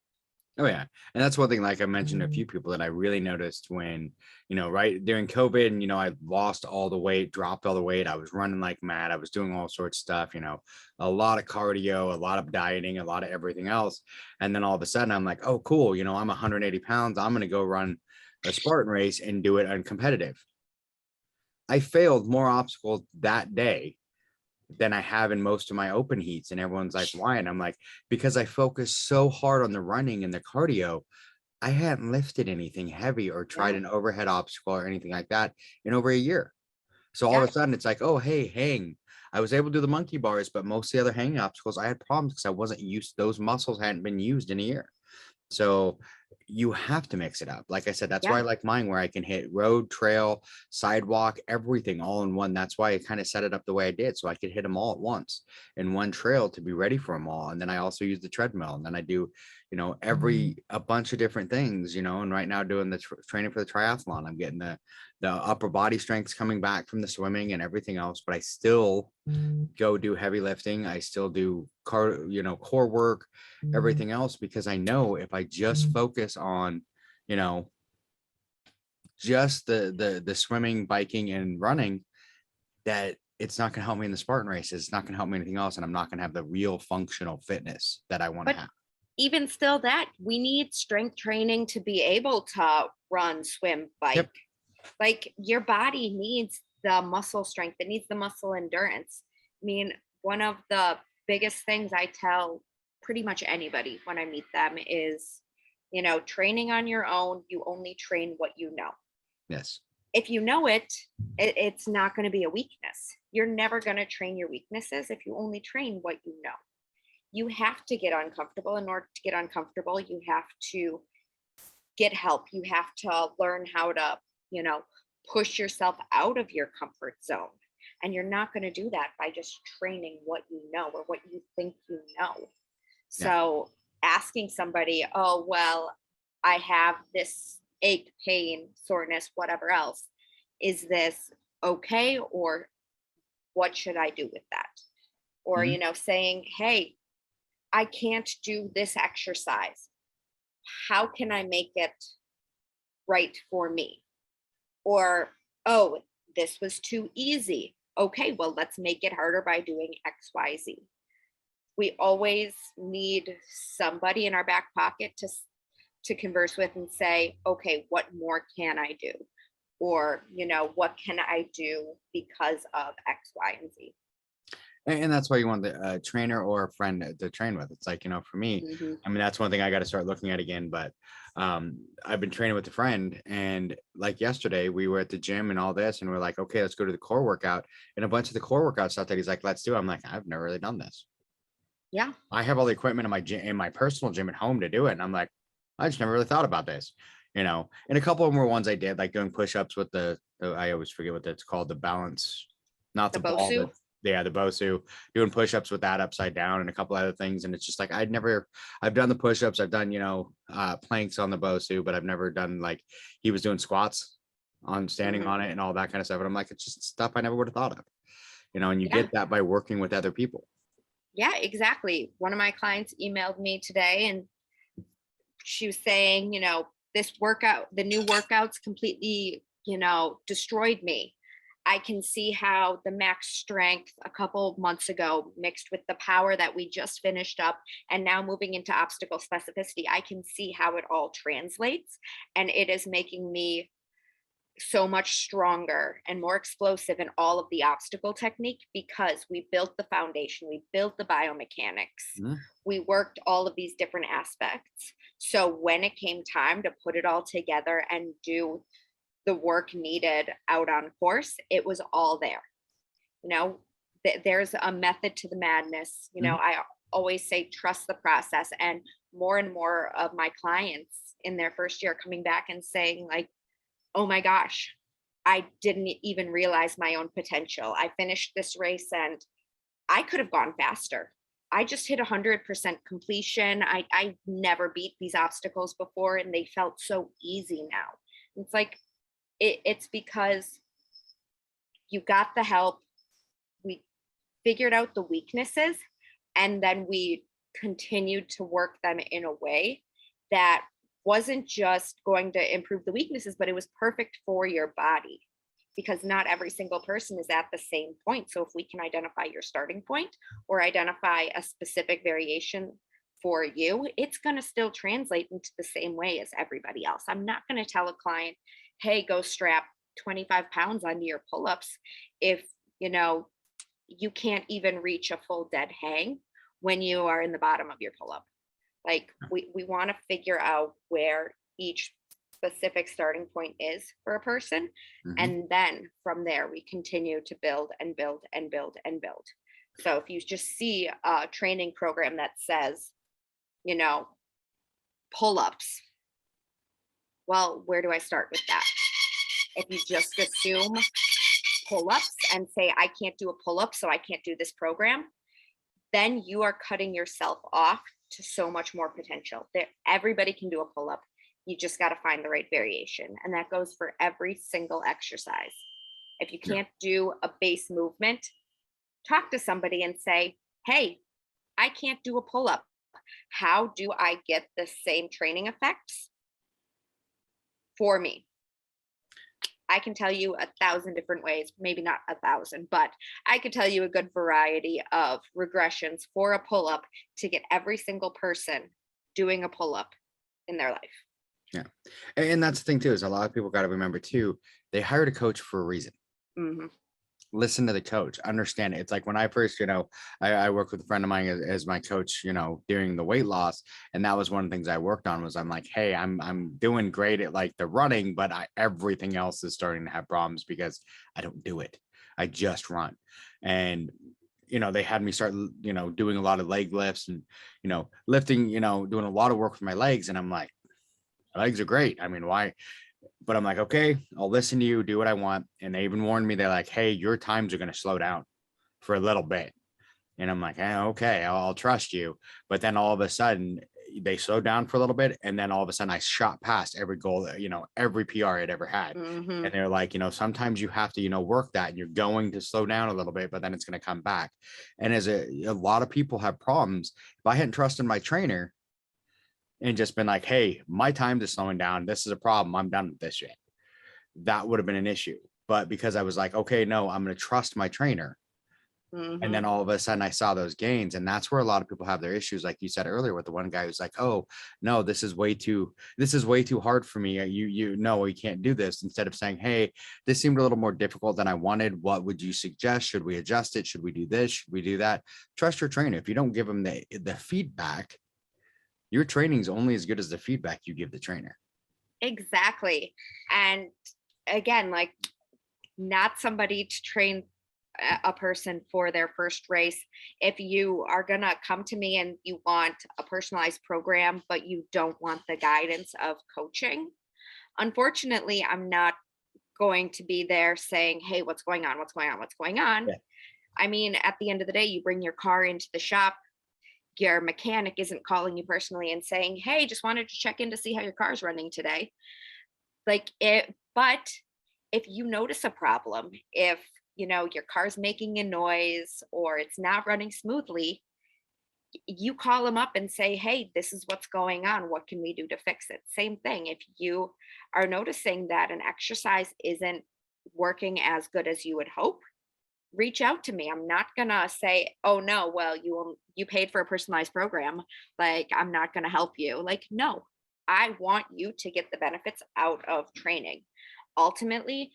Oh yeah. And that's one thing, like I mentioned to a few people, that I really noticed when, right during COVID, and, I lost all the weight, dropped all the weight. I was running like mad. I was doing all sorts of stuff, a lot of cardio, a lot of dieting, a lot of everything else. And then all of a sudden I'm like, oh, cool. I'm 180 pounds. I'm going to go run a Spartan race and do it uncompetitive. I failed more obstacles that day than I have in most of my open heats. And everyone's like, why? And I'm like, because I focused so hard on the running and the cardio. I hadn't lifted anything heavy or tried an overhead obstacle or anything like that in over a year. So all of a sudden it's like, oh, hey, hang. I was able to do the monkey bars, but most of the other hanging obstacles, I had problems because I wasn't used. Those muscles hadn't been used in a year. So you have to mix it up. Like I said, that's why I like mine, where I can hit road, trail, sidewalk, everything all in one. That's why I kind of set it up the way I did, so I could hit them all at once in one trail to be ready for them all. And then I also use the treadmill, and then I do, a bunch of different things, and right now doing the training for the triathlon, I'm getting the upper body strengths coming back from the swimming and everything else, but I still go do heavy lifting. I still do core work, everything else, because I know if I just focus on, just the swimming, biking, and running, that it's not going to help me in the Spartan races. It's not going to help me anything else. And I'm not going to have the real functional fitness that I want to have. Even still, that we need strength training to be able to run, swim, bike. Yep. Like, your body needs the muscle strength. It needs the muscle endurance. I mean, one of the biggest things I tell pretty much anybody when I meet them is, training on your own, you only train what you know. Yes. If you know it's not going to be a weakness. You're never going to train your weaknesses if you only train what you know. You have to get uncomfortable. In order to get uncomfortable, you have to get help. You have to learn how to, push yourself out of your comfort zone. And you're not going to do that by just training what you know or what you think you know. So asking somebody, oh, well, I have this ache, pain, soreness, whatever else. Is this okay? Or what should I do with that? Or, saying, hey, I can't do this exercise. how can I make it right for me? Or, oh, this was too easy. Okay, well, let's make it harder by doing XYZ. We always need somebody in our back pocket to converse with and say, okay, what more can I do? Or, what can I do because of X, Y, and Z? And that's why you want the trainer or a friend to train with. It's like, for me, I mean, that's one thing I got to start looking at again. But I've been training with a friend, and like yesterday, we were at the gym and all this, and we're like, okay, let's go to the core workout. And a bunch of the core workout stuff that he's like, let's do. I'm like, I've never really done this. Yeah. I have all the equipment in my gym, in my personal gym at home to do it. And I'm like, I just never really thought about this, and a couple of them were ones I did, like doing push-ups with I always forget what that's called, the balance, not the ball, BOSU? the BOSU, doing push-ups with that upside down and a couple other things. And it's just like, I've done the push-ups, I've done, planks on the BOSU, but I've never done, like, he was doing squats on standing on it and all that kind of stuff. And I'm like, it's just stuff I never would have thought of, and you get that by working with other people. Yeah, exactly. One of my clients emailed me today, and she was saying, this workout, the new workouts completely, destroyed me. I can see how the max strength a couple of months ago mixed with the power that we just finished up and now moving into obstacle specificity, I can see how it all translates, and it is making me so much stronger and more explosive in all of the obstacle technique because we built the foundation, we built the biomechanics, we worked all of these different aspects. So when it came time to put it all together and do the work needed out on course, it was all there. There's a method to the madness. I always say trust the process, and more of my clients in their first year coming back and saying, like, oh my gosh, I didn't even realize my own potential. I finished this race and I could have gone faster. I just hit 100% completion. I never beat these obstacles before, and they felt so easy now. It's like, it's because you got the help. We figured out the weaknesses, and then we continued to work them in a way that wasn't just going to improve the weaknesses, but it was perfect for your body, because not every single person is at the same point. So if we can identify your starting point or identify a specific variation for you, it's going to still translate into the same way as everybody else. I'm not going to tell a client, hey, go strap 25 pounds onto your pull-ups if you can't even reach a full dead hang when you are in the bottom of your pull-up. Like, we want to figure out where each specific starting point is for a person. And then from there, we continue to build and build and build and build. So if you just see a training program that says, pull-ups, well, where do I start with that? If you just assume pull-ups and say, I can't do a pull-up, so I can't do this program, then you are cutting yourself off to so much more potential. Everybody can do a pull-up. You just got to find the right variation. And that goes for every single exercise. If you can't do a base movement, talk to somebody and say, hey, I can't do a pull-up. How do I get the same training effects for me? I can tell you 1,000 different ways, maybe not 1,000, but I could tell you a good variety of regressions for a pull-up to get every single person doing a pull-up in their life. Yeah. And that's the thing too, is a lot of people got to remember too, they hired a coach for a reason. Listen to the coach, understand it. It's like when I first, I worked with a friend of mine as my coach, during the weight loss. And that was one of the things I worked on was I'm like, hey, I'm doing great at like the running, but everything else is starting to have problems because I don't do it. I just run. And, they had me start, doing a lot of leg lifts and, lifting, doing a lot of work for my legs. And I'm like, my legs are great. I mean, why? But I'm like, okay, I'll listen to you, do what I want. And they even warned me, they're like, hey, your times are going to slow down for a little bit. And I'm like, okay, I'll trust you. But then all of a sudden they slowed down for a little bit. And then all of a sudden I shot past every goal that, every PR I'd ever had. And they're like, sometimes you have to, work that, and you're going to slow down a little bit, but then it's going to come back. And as a lot of people have problems, if I hadn't trusted my trainer, and just been like, hey, my time is slowing down. This is a problem. I'm done with this shit. That would have been an issue. But because I was like, okay, no, I'm going to trust my trainer. And then all of a sudden I saw those gains. And that's where a lot of people have their issues. Like you said earlier with the one guy who's like, oh no, this is way too hard for me. You know, you can't do this. Instead of saying, hey, this seemed a little more difficult than I wanted. What would you suggest? Should we adjust it? Should we do this? Should we do that? Trust your trainer. If you don't give them the feedback, your training is only as good as the feedback you give the trainer. Exactly. And again, like, not somebody to train a person for their first race. If you are going to come to me and you want a personalized program, but you don't want the guidance of coaching, unfortunately, I'm not going to be there saying, hey, what's going on? What's going on? What's going on? Yeah. I mean, at the end of the day, you bring your car into the shop, your mechanic isn't calling you personally and saying, hey, just wanted to check in to see how your car's running today. Like it, but if you notice a problem, if you know your car's making a noise or it's not running smoothly, you call them up and say, hey, this is what's going on. What can we do to fix it? Same thing. If you are noticing that an exercise isn't working as good as you would hope, reach out to me. I'm not gonna say, oh no, well, you paid for a personalized program, like I'm not gonna help you. Like, no, I want you to get the benefits out of training. Ultimately,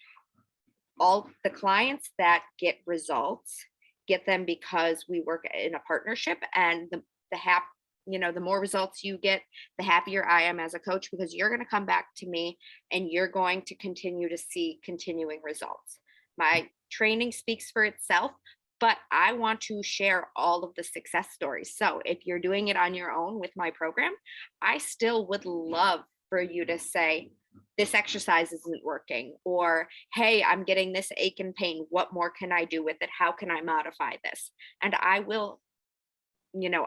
all the clients that get results get them because we work in a partnership, and the more results you get, the happier I am as a coach, because you're going to come back to me and you're going to continue to see continuing results. My training speaks for itself, but I want to share all of the success stories. So if you're doing it on your own with my program, I still would love for you to say, this exercise isn't working, or hey, I'm getting this ache and pain. What more can I do with it? How can I modify this? And I will,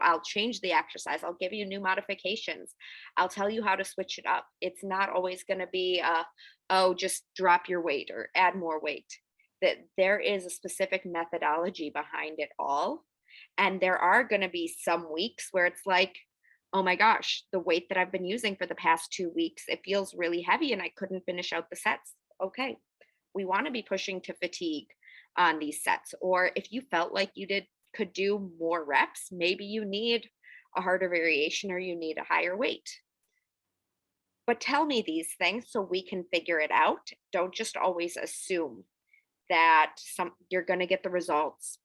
I'll change the exercise. I'll give you new modifications. I'll tell you how to switch it up. It's not always going to be, oh, just drop your weight or add more weight. That there is a specific methodology behind it all. And there are going to be some weeks where it's like, oh my gosh, the weight that I've been using for the past 2 weeks, it feels really heavy and I couldn't finish out the sets. Okay, we want to be pushing to fatigue on these sets. Or if you felt like you could do more reps, maybe you need a harder variation or you need a higher weight. But tell me these things so we can figure it out. Don't just always assume that you're going to get the results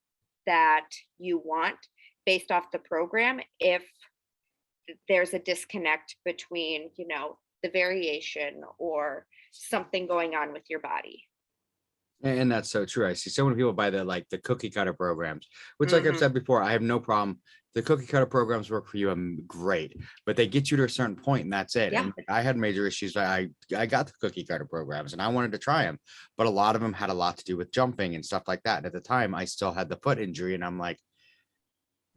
that you want based off the program if there's a disconnect between, the variation or something going on with your body. And that's so true. I see so many people buy the cookie cutter programs, which, like I've said before, I have no problem. The cookie cutter programs work for you. I'm great, but they get you to a certain point and that's it. Yeah. And I had major issues. I got the cookie cutter programs and I wanted to try them, but a lot of them had a lot to do with jumping and stuff like that. And at the time I still had the foot injury and I'm like,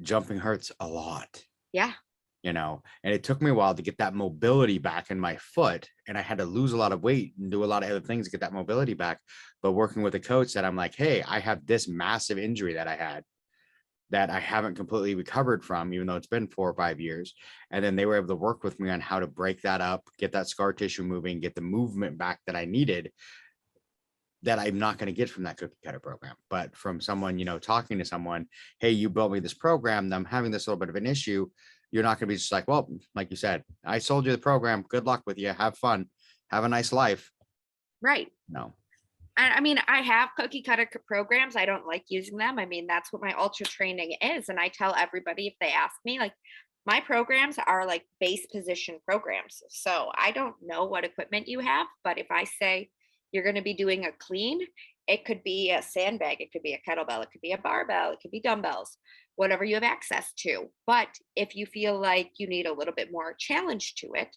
jumping hurts a lot. Yeah. And it took me a while to get that mobility back in my foot, and I had to lose a lot of weight and do a lot of other things to get that mobility back. But working with a coach that I'm like, hey, I have this massive injury that I had that I haven't completely recovered from, even though it's been 4 or 5 years. And then they were able to work with me on how to break that up, get that scar tissue moving, get the movement back that I needed, that I'm not going to get from that cookie cutter program, but from someone, talking to someone, hey, you built me this program, I'm having this little bit of an issue. You're not going to be just like, well, like you said, I sold you the program. Good luck with you. Have fun. Have a nice life. Right. No. I mean, I have cookie cutter programs. I don't like using them. I mean, that's what my ultra training is. And I tell everybody if they ask me, like, my programs are like base position programs. So I don't know what equipment you have, but if I say you're going to be doing a clean, it could be a sandbag, it could be a kettlebell, it could be a barbell, it could be dumbbells, whatever you have access to. But if you feel like you need a little bit more challenge to it,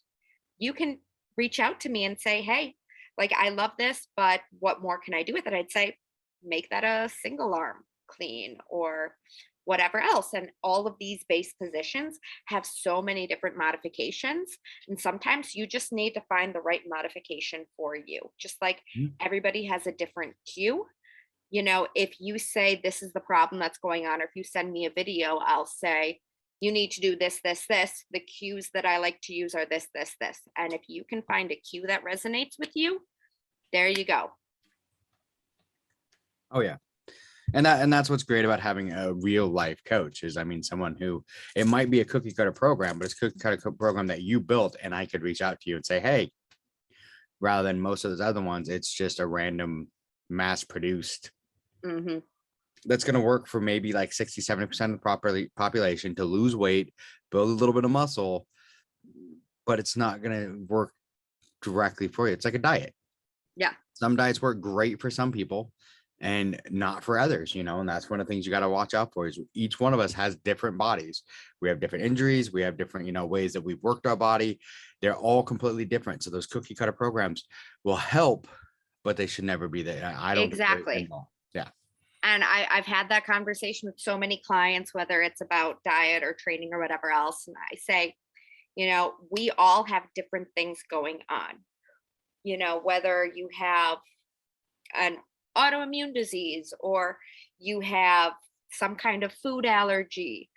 you can reach out to me and say, hey, like, I love this, but what more can I do with it? I'd say, make that a single arm clean or whatever else. And all of these base positions have so many different modifications. And sometimes you just need to find the right modification for you. Just like everybody has a different cue. If you say this is the problem that's going on, or if you send me a video, I'll say, you need to do this, this, this. The cues that I like to use are this, this, this. And if you can find a cue that resonates with you, there you go. Oh yeah. And that's what's great about having a real life coach is, I mean, someone who, it might be a cookie cutter program, but it's a cookie cutter program that you built, and I could reach out to you and say, hey, rather than most of those other ones, it's just a random mass produced. Mm-hmm. That's going to work for maybe like 60-70% of the population to lose weight, build a little bit of muscle, but it's not going to work directly for you. It's like a diet. Yeah. Some diets work great for some people and not for others, you know, and that's one of the things you got to watch out for is each one of us has different bodies. We have different injuries. We have different, you know, ways that we've worked our body. They're all completely different. So those cookie cutter programs will help, but they should never be there. I don't exactly. Yeah. And I've had that conversation with so many clients, whether it's about diet or training or whatever else. And I say, you know, we all have different things going on. You know, whether you have an autoimmune disease or you have some kind of food allergy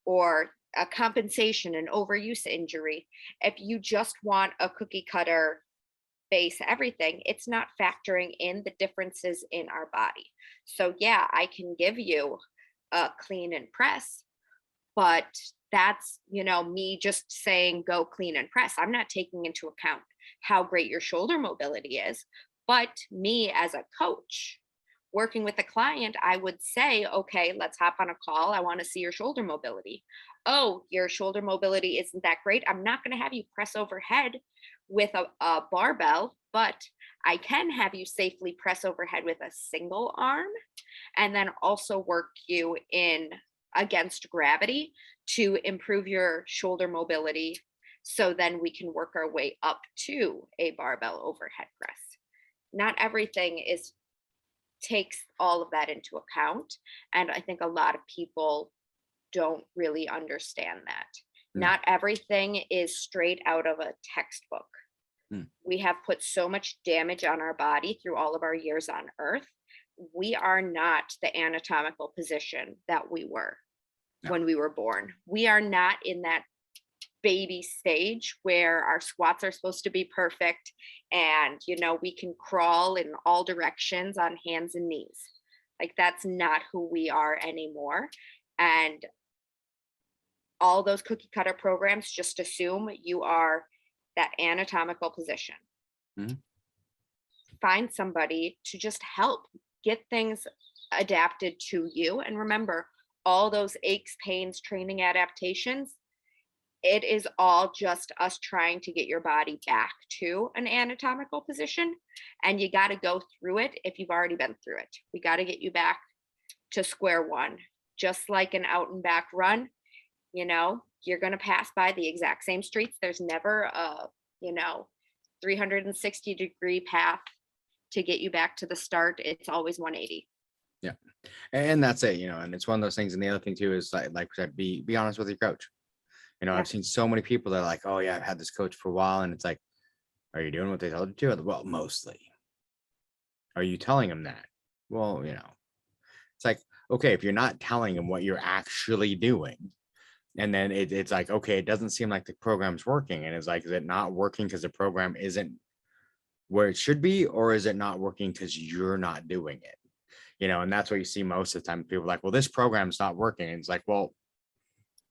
or a compensation, an overuse injury. If you just want a cookie cutter base everything, it's not factoring in the differences in our body. So yeah, I can give you a clean and press, but that's, you know, me just saying go clean and press. I'm not taking into account how great your shoulder mobility is. But me as a coach working with a client, I would say, okay, let's hop on a call. I want to see your shoulder mobility. Oh, your shoulder mobility isn't that great. I'm not going to have you press overhead with a barbell, but I can have you safely press overhead with a single arm and then also work you in against gravity to improve your shoulder mobility. So then we can work our way up to a barbell overhead press. Not everything takes all of that into account. And I think a lot of people don't really understand that. Not everything is straight out of a textbook. We have put so much damage on our body through all of our years on earth. We are not the anatomical position that we were when we were born. We are not in that baby stage where our squats are supposed to be perfect and, you know, we can crawl in all directions on hands and knees. Like, that's not who we are anymore. And all those cookie cutter programs just assume you are that anatomical position. Find somebody to just help get things adapted to you. And remember, all those aches, pains, training adaptations, it is all just us trying to get your body back to an anatomical position. And you got to go through it if you've already been through it. We got to get you back to square one. Just like an out and back run, you know, you're going to pass by the exact same streets. There's never a, 360-degree path to get you back to the start. It's always 180. Yeah. And that's it, and it's one of those things. And the other thing too is like I said, be honest with your coach. I've seen so many people that are like, oh yeah, I've had this coach for a while. And it's like, are you doing what they told you to? Well, mostly. Are you telling them that? Well, it's like, okay, if you're not telling them what you're actually doing, and then it's like, okay, it doesn't seem like the program's working. And it's like, is it not working because the program isn't where it should be? Or is it not working because you're not doing it? And that's what you see most of the time. People are like, well, this program's not working. And it's like, well,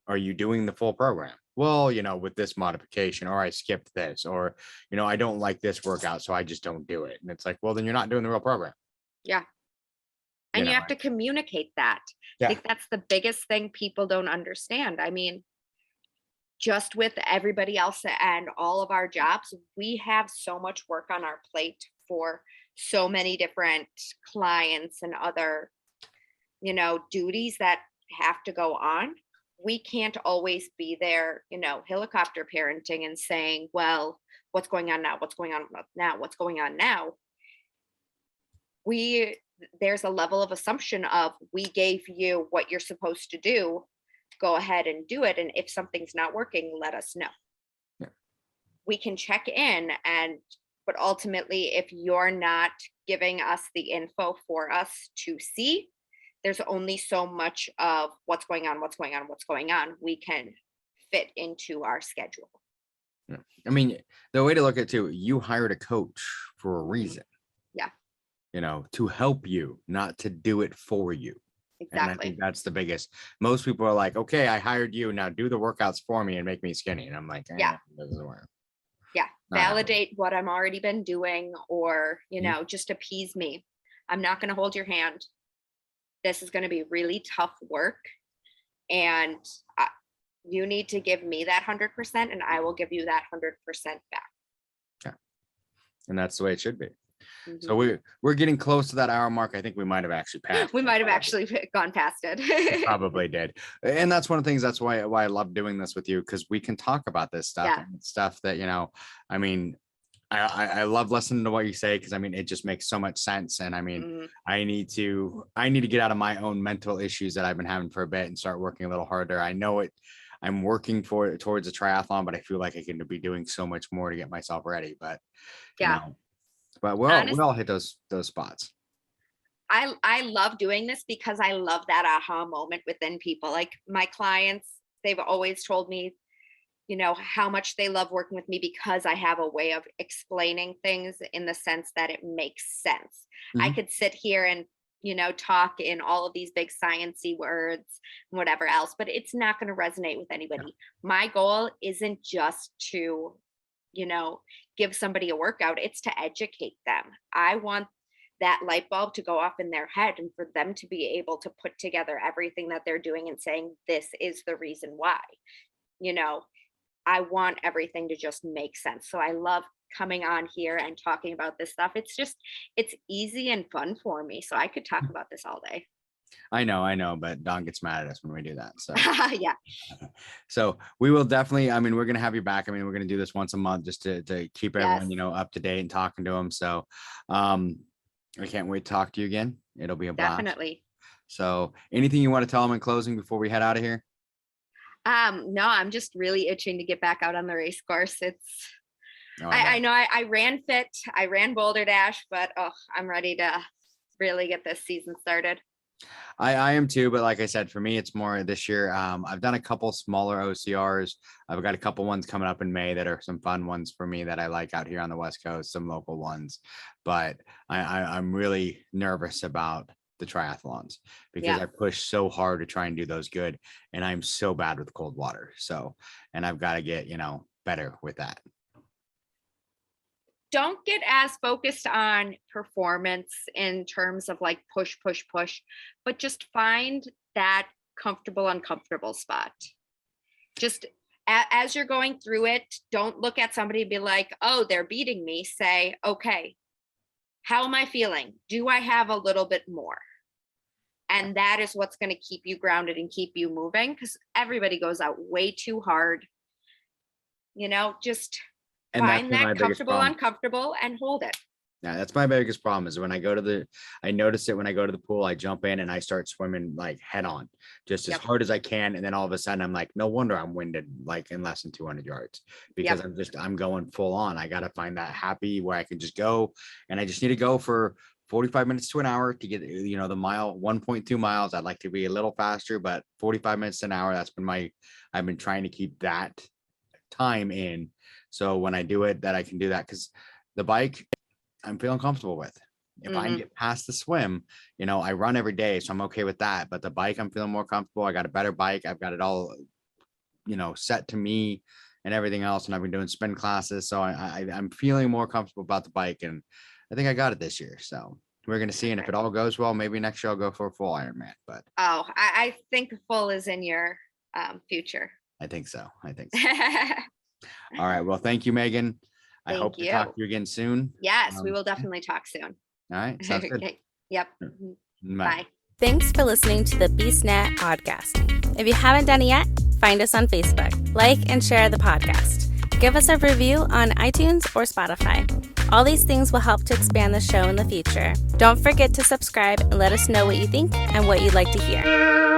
are you doing the full program? Well, with this modification, or I skipped this, or, I don't like this workout, so I just don't do it. And it's like, well, then you're not doing the real program. Yeah. And you have to communicate that. Yeah. I think that's the biggest thing people don't understand. I mean, just with everybody else and all of our jobs, we have so much work on our plate for so many different clients and other, duties that have to go on. We can't always be there, helicopter parenting and saying, well, what's going on now? What's going on now? What's going on now? There's a level of assumption of, we gave you what you're supposed to do, go ahead and do it. And if something's not working, let us know. Yeah. We can check in, but ultimately, if you're not giving us the info for us to see, there's only so much of what's going on we can fit into our schedule. Yeah. I mean, the way to look at it too, you hired a coach for a reason. Yeah. To help you, not to do it for you. Exactly. And I think that's the biggest. Most people are like, okay, I hired you, now do the workouts for me and make me skinny. And I'm like, yeah, it doesn't work. Yeah. Validate what I'm already been doing, or, just appease me. I'm not going to hold your hand. This is going to be really tough work. And you need to give me that 100%, and I will give you that 100% back. Yeah. And that's the way it should be. So we're getting close to that hour mark. I think we might have actually passed. We might have actually gone past it. Probably did. And that's one of the things, that's why I love doing this with you, because we can talk about this stuff. Yeah. And stuff that, I mean, I love listening to what you say, because I mean, it just makes so much sense. And I mean, I need to get out of my own mental issues that I've been having for a bit and start working a little harder. I know it. I'm working towards a triathlon, but I feel like I can be doing so much more to get myself ready. But but we'll all hit those spots. I love doing this because I love that aha moment within people. Like my clients, they've always told me, how much they love working with me, because I have a way of explaining things in the sense that it makes sense. I could sit here and, talk in all of these big sciencey words and whatever else, but it's not going to resonate with anybody. Yeah. My goal isn't just to, give somebody a workout. It's to educate them. I want that light bulb to go off in their head, and for them to be able to put together everything that they're doing and saying, this is the reason why. I want everything to just make sense. So I love coming on here and talking about this stuff. It's easy and fun for me. So I could talk about this all day. I know, but Don gets mad at us when we do that. So yeah. So we will definitely, I mean, we're going to have you back. I mean, we're going to do this once a month just to keep everyone, up to date and talking to them. So I can't wait to talk to you again. It'll be a blast. Definitely. So anything you want to tell them in closing before we head out of here? No, I'm just really itching to get back out on the race course. I know I ran fit, I ran Boulder Dash, but I'm ready to really get this season started. I am too, but like I said, for me, it's more this year. I've done a couple smaller OCRs. I've got a couple ones coming up in May that are some fun ones for me that I like out here on the West Coast, some local ones, but I'm really nervous about the triathlons because I push so hard to try and do those good, and I'm so bad with cold water. So, and I've got to get, better with that. Don't get as focused on performance in terms of like push, but just find that uncomfortable spot. Just as you're going through it, don't look at somebody and be like, oh, they're beating me. Say, okay, how am I feeling? Do I have a little bit more? And that is what's going to keep you grounded and keep you moving, because everybody goes out way too hard. Just and find that comfortable, uncomfortable, and hold it. Yeah, that's my biggest problem is when I notice it when I go to the pool, I jump in and I start swimming like head on, just as hard as I can. And then all of a sudden I'm like, no wonder I'm winded like in less than 200 yards because I'm going full on. I got to find that happy where I can just go, and I just need to go for 45 minutes to an hour to get, the mile, 1.2 miles. I'd like to be a little faster, but 45 minutes to an hour, I've been trying to keep that time in. So when I do it, that I can do that, because the bike I'm feeling comfortable with. If I can get past the swim, I run every day, so I'm okay with that. But the bike, I'm feeling more comfortable. I got a better bike. I've got it all, set to me and everything else. And I've been doing spin classes. So I'm feeling more comfortable about the bike. And I think I got it this year. So we're going to see. And if it all goes well, maybe next year I'll go for a full Ironman. But I think full is in your future. I think so. All right. Well, thank you, Megan. I hope to talk to you again soon. Yes, we will definitely talk soon. All right. Sounds good. Okay. Yep. Bye. Thanks for listening to the BeastNet podcast. If you haven't done it yet, find us on Facebook, like and share the podcast. Give us a review on iTunes or Spotify. All these things will help to expand the show in the future. Don't forget to subscribe and let us know what you think and what you'd like to hear.